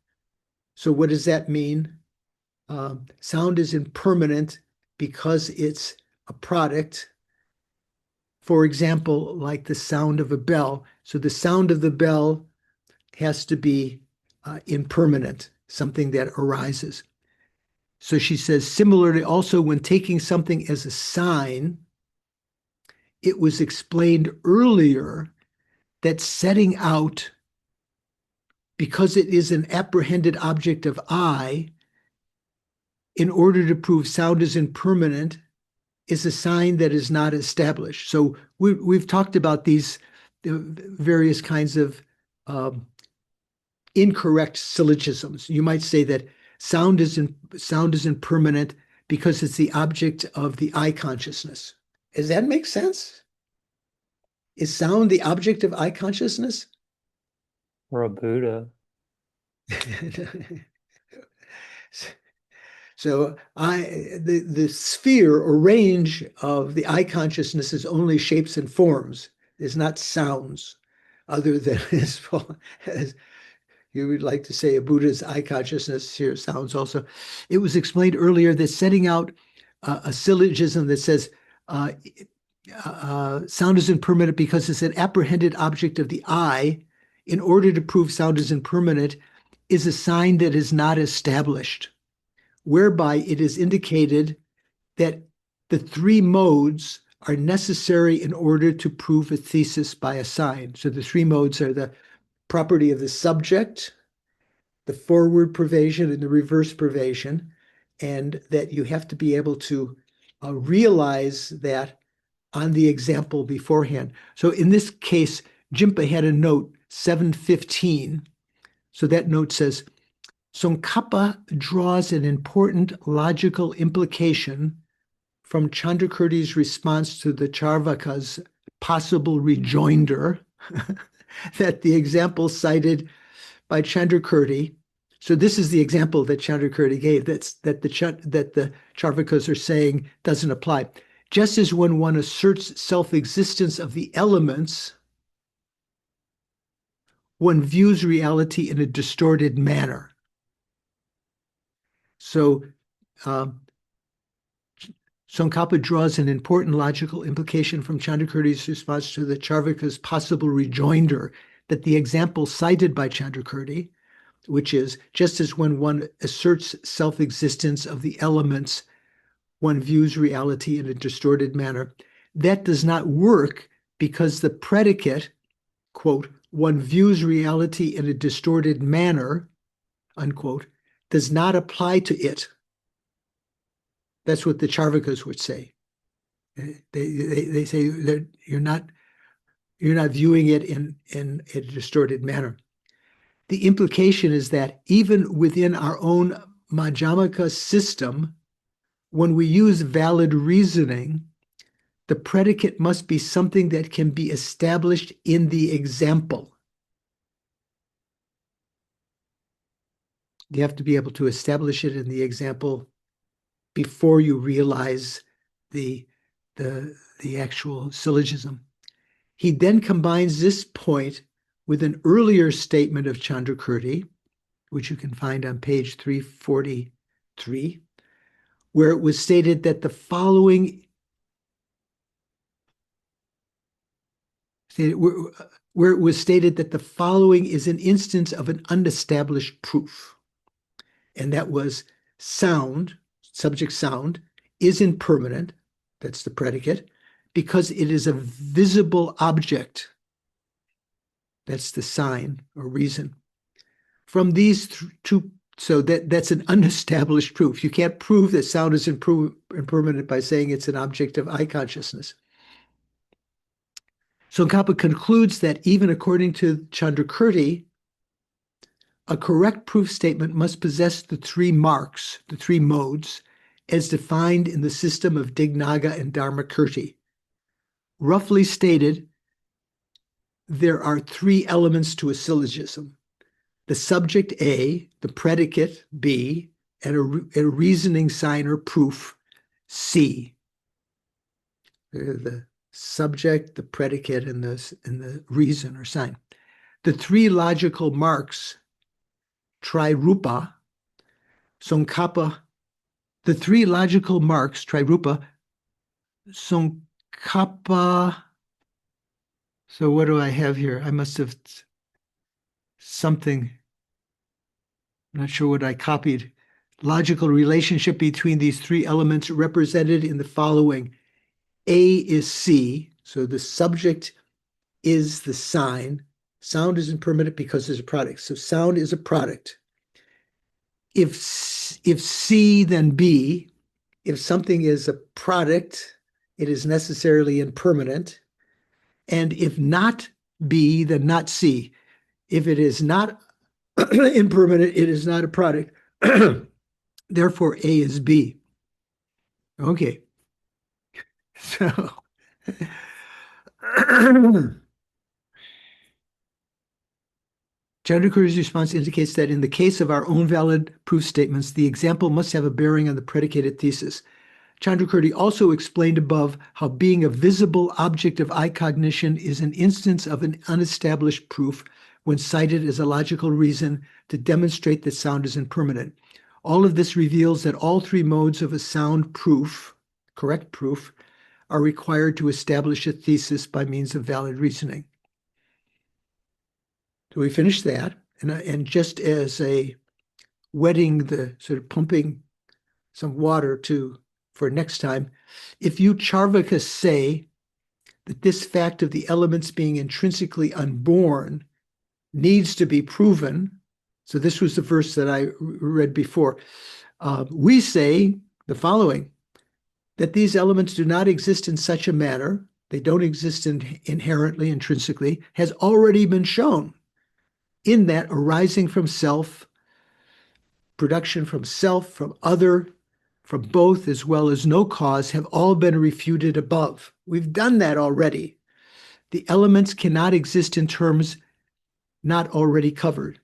So what does that mean? Sound is impermanent because it's a product. For example, like the sound of a bell. So the sound of the bell has to be impermanent, something that arises. So she says, similarly, also when taking something as a sign, it was explained earlier that setting out, because it is an apprehended object of I, in order to prove sound is impermanent, is a sign that is not established. So we've talked about these various kinds of incorrect syllogisms. You might say that sound is impermanent because it's the object of the I consciousness. Does that make sense? Is sound the object of I consciousness? Or a Buddha. So the sphere or range of the I consciousness is only shapes and forms. It's not sounds, other than as you would like to say a Buddha's I consciousness. Here sounds also. It was explained earlier that setting out a syllogism that says sound is impermanent because it's an apprehended object of the I, in order to prove sound is impermanent, is a sign that is not established, whereby it is indicated that the three modes are necessary in order to prove a thesis by a sign. So the three modes are the property of the subject, the forward pervasion, and the reverse pervasion, and that you have to be able to realize that on the example beforehand. So in this case, Jimpa had a note 715. So that note says, Tsong Khapa draws an important logical implication from Chandrakirti's response to the Charvaka's possible rejoinder that the example cited by Chandrakirti. So this is the example that Chandrakirti gave that the Charvakas are saying doesn't apply. Just as when one asserts self-existence of the elements, one views reality in a distorted manner. So Tsong Khapa draws an important logical implication from Chandrakirti's response to the Charvaka's possible rejoinder that the example cited by Chandrakirti, which is just as when one asserts self-existence of the elements, one views reality in a distorted manner, that does not work because the predicate, quote, one views reality in a distorted manner, unquote, does not apply to it. That's what the Charvakas would say. They say that you're not viewing it in a distorted manner. The implication is that even within our own Madhyamaka system, when we use valid reasoning, the predicate must be something that can be established in the example. You have to be able to establish it in the example before you realize the actual syllogism. He then combines this point with an earlier statement of Chandrakirti, which you can find on page 343, where it was stated that the following where it was stated that the following is an instance of an unestablished proof. And that was sound, subject sound, is impermanent, that's the predicate, because it is a visible object. That's the sign or reason. From these two, so that's an unestablished proof. You can't prove that sound is impermanent by saying it's an object of eye consciousness. So Khapa concludes that even according to Chandrakirti, a correct proof statement must possess the three marks, the three modes, as defined in the system of Dignaga and Dharmakirti. Roughly stated, there are three elements to a syllogism: the subject A, the predicate B, and a reasoning sign or proof C. The subject, the predicate, and the reason or sign. The three logical marks, Trirupa, Tsongkhapa, the three logical marks, Trirupa, Tsongkhapa. So what do I have here? I must have something. I'm not sure what I copied. Logical relationship between these three elements represented in the following. A is C, so the subject is the sign. Sound is impermanent because it's a product. So sound is a product. If C, then B. If something is a product, it is necessarily impermanent. And if not B, then not C. If it is not impermanent, it is not a product. Therefore, A is B. Okay. So Chandrakirti's response indicates that in the case of our own valid proof statements, the example must have a bearing on the predicated thesis. Chandrakirti also explained above how being a visible object of eye cognition is an instance of an unestablished proof when cited as a logical reason to demonstrate that sound is impermanent. All of this reveals that all three modes of a sound proof, correct proof, are required to establish a thesis by means of valid reasoning. So we finished that, and just as a wetting the sort of pumping some water for next time, if you Charvakas say that this fact of the elements being intrinsically unborn needs to be proven, so this was the verse that I read before, we say the following, that these elements do not exist in such a manner, they don't exist inherently, intrinsically, has already been shown in that arising from self, production from self, from other, from both, as well as no cause, have all been refuted above. We've done that already. The elements cannot exist in terms not already covered.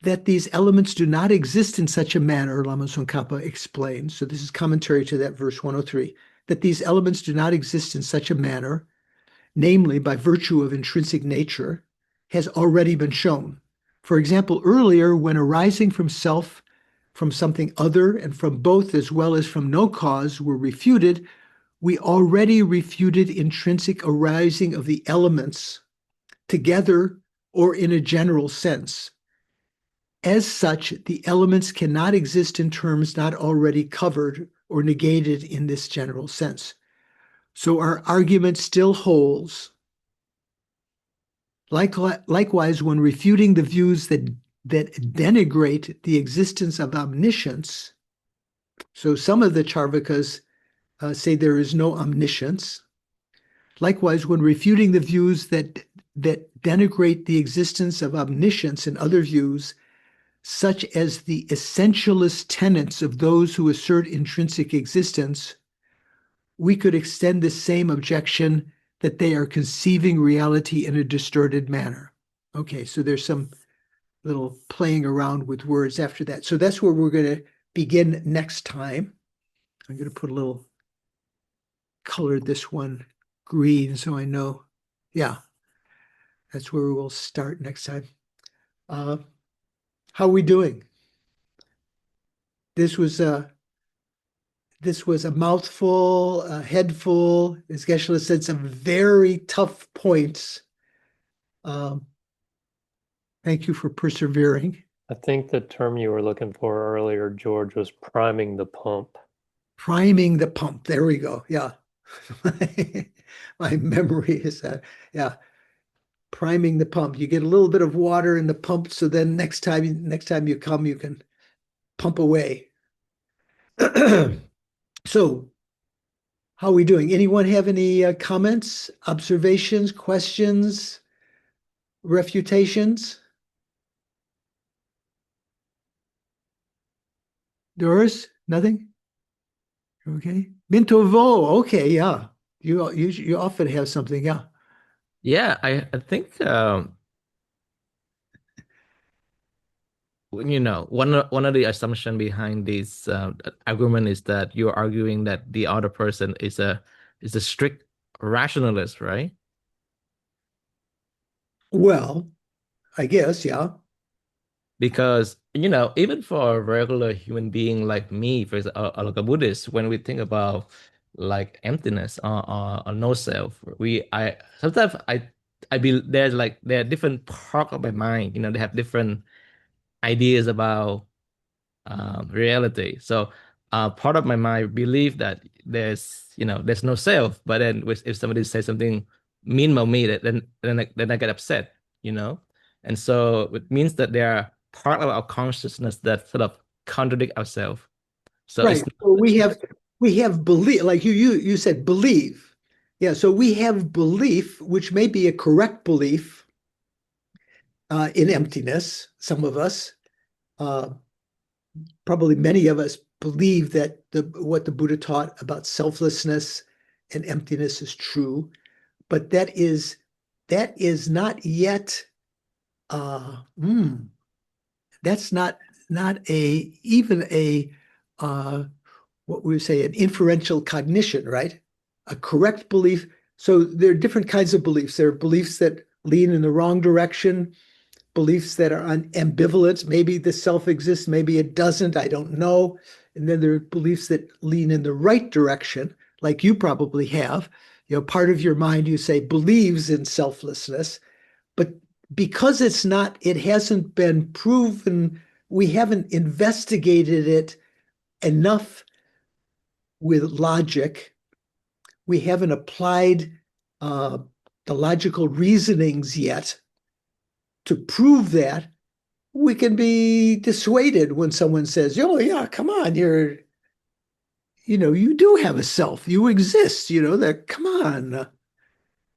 That these elements do not exist in such a manner, Lama Tsongkhapa explains, so this is commentary to that verse 103, that these elements do not exist in such a manner, namely by virtue of intrinsic nature, has already been shown. For example, earlier, when arising from self, from something other, and from both as well as from no cause were refuted, we already refuted intrinsic arising of the elements together or in a general sense. As such, the elements cannot exist in terms not already covered or negated in this general sense. So our argument still holds. Likewise, when refuting the views that denigrate the existence of omniscience, so some of the Charvakas say there is no omniscience. Likewise, when refuting the views that denigrate the existence of omniscience in other views, such as the essentialist tenets of those who assert intrinsic existence, we could extend the same objection that they are conceiving reality in a distorted manner. Okay, so there's some little playing around with words after that. So that's where we're going to begin next time. I'm going to put a little color this one green so I know. Yeah, that's where we'll start next time. How are we doing? This was a mouthful, a head full. As Geshe said, some very tough points. Thank you for persevering. I think the term you were looking for earlier, George, was priming the pump. Priming the pump. There we go. Yeah. My memory is yeah. Priming the pump. You get a little bit of water in the pump, so then next time you come, you can pump away. So, how are we doing? Anyone have any comments, observations, questions, refutations? Doris, nothing? Okay. Minto Vo. Okay, yeah. You often have something, yeah. Yeah, I think one of the assumption behind this argument is that you're arguing that the other person is a strict rationalist, right? Well, I guess, yeah. Because even for a regular human being like me, for example, like a Buddhist, when we think about like emptiness or no self, I sometimes I be there are different part of my mind, they have different ideas about reality. So part of my mind believe that there's no self, but then if somebody says something mean about me, then I get upset, and so it means that there are part of our consciousness that sort of contradict ourselves. So Right. So we have belief, like you said, believe. Yeah. So we have belief, which may be a correct belief in emptiness. Some of us, uh, probably many of us, believe that what the Buddha taught about selflessness and emptiness is true, but that is not yet. Uh, mm, that's not even a what we would say an inferential cognition, right? A correct belief. So there are different kinds of beliefs. There are beliefs that lean in the wrong direction, beliefs that are ambivalent. Maybe the self exists, maybe it doesn't. I don't know. And then there are beliefs that lean in the right direction, like you probably have. Part of your mind, you say, believes in selflessness, but because it hasn't been proven, we haven't investigated it enough with logic. We haven't applied the logical reasonings yet to prove that. We can be dissuaded when someone says, "Oh, yeah, come on, you do have a self. You exist. That. Come on,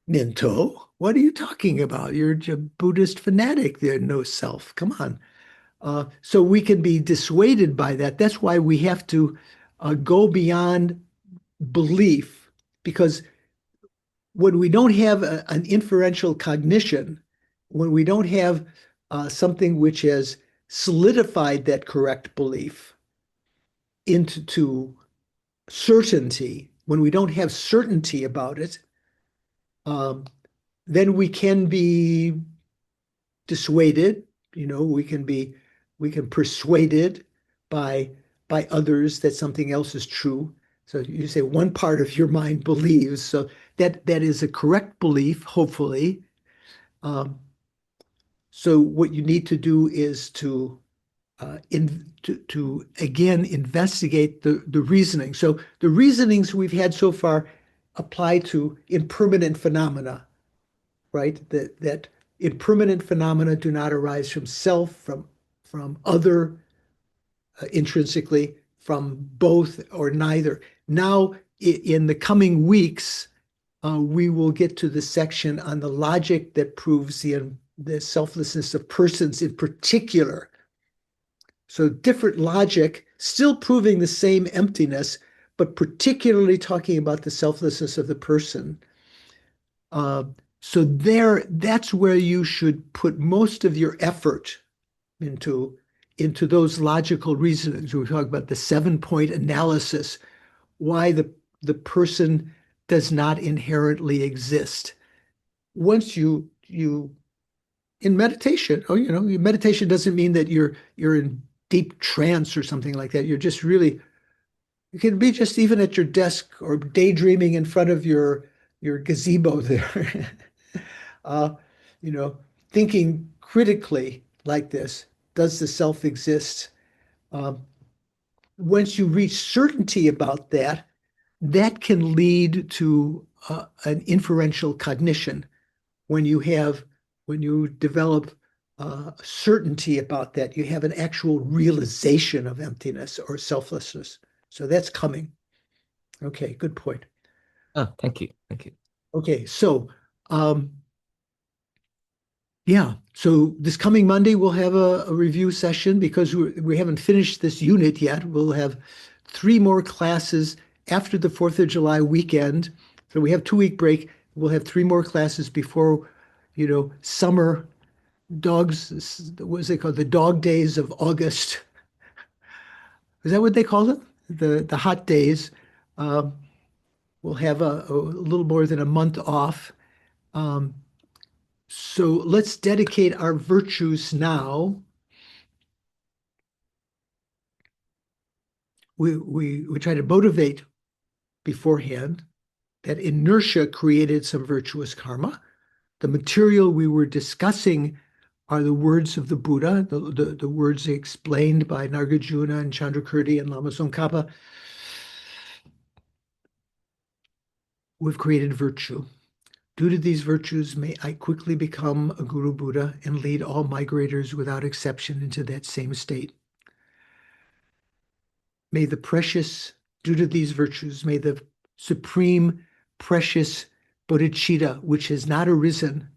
Ninto. What are you talking about? You're a Buddhist fanatic. There's no self. Come on." So we can be dissuaded by that. That's why we have to go beyond belief, because when we don't have an inferential cognition, when we don't have something which has solidified that correct belief into certainty, when we don't have certainty about it, um, then we can be dissuaded. We can persuaded by others that something else is true. So you say one part of your mind believes, so that is a correct belief, hopefully. So what you need to do is to again investigate the reasoning. So the reasonings we've had so far apply to impermanent phenomena, right? That impermanent phenomena do not arise from self, from other, intrinsically, from both or neither. Now in the coming weeks, we will get to the section on the logic that proves the selflessness of persons in particular. So different logic, still proving the same emptiness, but particularly talking about the selflessness of the person. So that's where you should put most of your effort into those logical reasonings. We talk about the 7-point analysis, why the person does not inherently exist. Once you in meditation, meditation doesn't mean that you're in deep trance or something like that. You're just really, you can be just even at your desk or daydreaming in front of your gazebo there. uh, Thinking critically like this. Does the self exist? Once you reach certainty about that, that can lead to an inferential cognition. When you develop certainty about that, you have an actual realization of emptiness or selflessness. So that's coming. Okay, good point. Oh, thank you. Thank you. Okay, so yeah, so this coming Monday we'll have a review session because we haven't finished this unit yet. We'll have 3 more classes after the 4th of July weekend. So we have 2-week break. We'll have 3 more classes before, summer dogs, what is it called? The dog days of August. Is that what they call them? The hot days. We'll have a little more than a month off. So let's dedicate our virtues now. We try to motivate beforehand. That inertia created some virtuous karma. The material we were discussing are the words of the Buddha, the words explained by Nagarjuna and Chandrakirti and Lama Tsongkhapa. We've created virtue. Due to these virtues, may I quickly become a Guru Buddha and lead all migrators without exception into that same state. May the precious, due to these virtues, may the supreme, precious bodhicitta, which has not arisen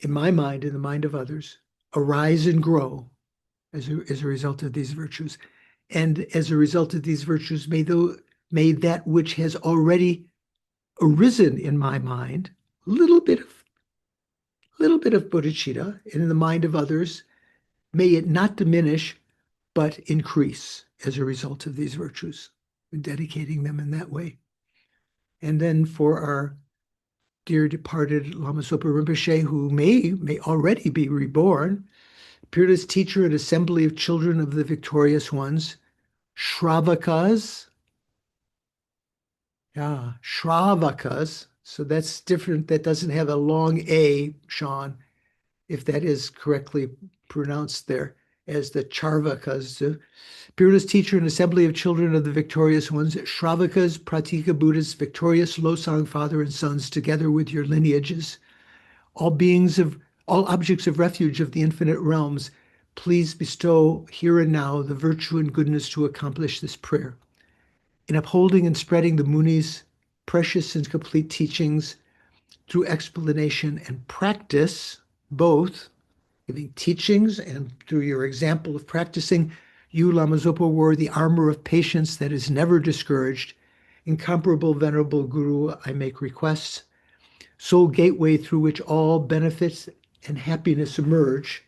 in my mind, in the mind of others, arise and grow as a result of these virtues. And as a result of these virtues, may that which has already arisen in my mind, a little bit of bodhicitta, and in the mind of others, may it not diminish, but increase as a result of these virtues, dedicating them in that way. And then for our dear departed Lama Zopa Rinpoche, who may already be reborn, peerless teacher and assembly of children of the victorious ones, Shravakas. Yeah, Shravakas. So that's different. That doesn't have a long A, Sean, if that is correctly pronounced there, as the Charvakas. Peerless teacher and assembly of children of the victorious ones, Shravakas, Pratika Buddhas, victorious Losang father and sons, together with your lineages, all objects of refuge of the infinite realms, please bestow here and now the virtue and goodness to accomplish this prayer. In upholding and spreading the Muni's precious and complete teachings through explanation and practice, both giving teachings and through your example of practicing, you, Lama Zopa, wore the armor of patience that is never discouraged. Incomparable, venerable Guru, I make requests. Sole gateway through which all benefits and happiness emerge,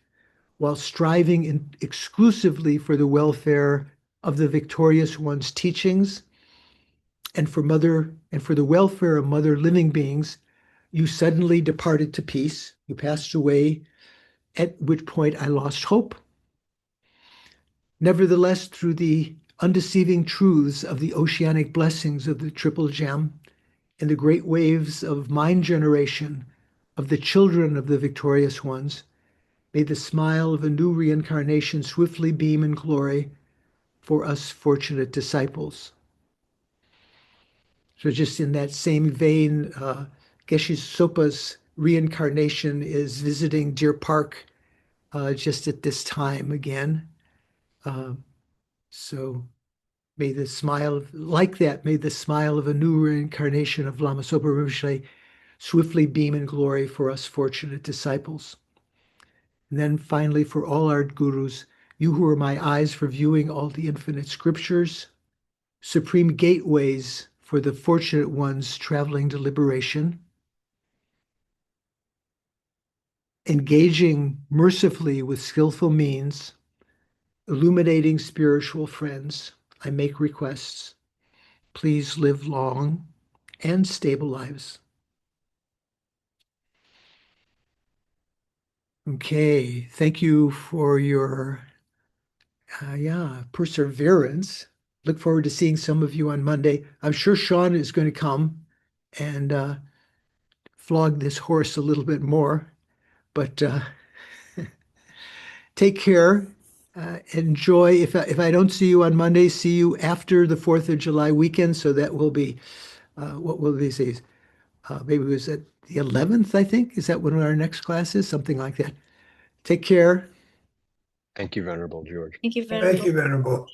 while striving exclusively for the welfare of the victorious one's teachings and for the welfare of mother living beings, you suddenly departed to peace. You passed away, at which point I lost hope. Nevertheless, through the undeceiving truths of the oceanic blessings of the Triple Gem and the great waves of mind generation of the children of the victorious ones, may the smile of a new reincarnation swiftly beam in glory for us fortunate disciples. So just in that same vein, Geshe Sopa's reincarnation is visiting Deer Park just at this time again. So May the smile, like that, may the smile of a new reincarnation of Lama Zopa Rinpoche swiftly beam in glory for us fortunate disciples. And then finally, for all our gurus, you who are my eyes for viewing all the infinite scriptures, supreme gateways for the fortunate ones traveling to liberation, engaging mercifully with skillful means, illuminating spiritual friends, I make requests. Please live long and stable lives. Okay, thank you for your perseverance. Look forward to seeing some of you on Monday. I'm sure Sean is going to come and flog this horse a little bit more, but take care. Enjoy. If I don't see you on Monday, see you after the 4th of July weekend. So that will be, what will they say? Maybe it was at the 11th, I think. Is that when our next class is? Something like that. Take care. Thank you, Venerable George. Thank you, Thank Venerable. you, Venerable.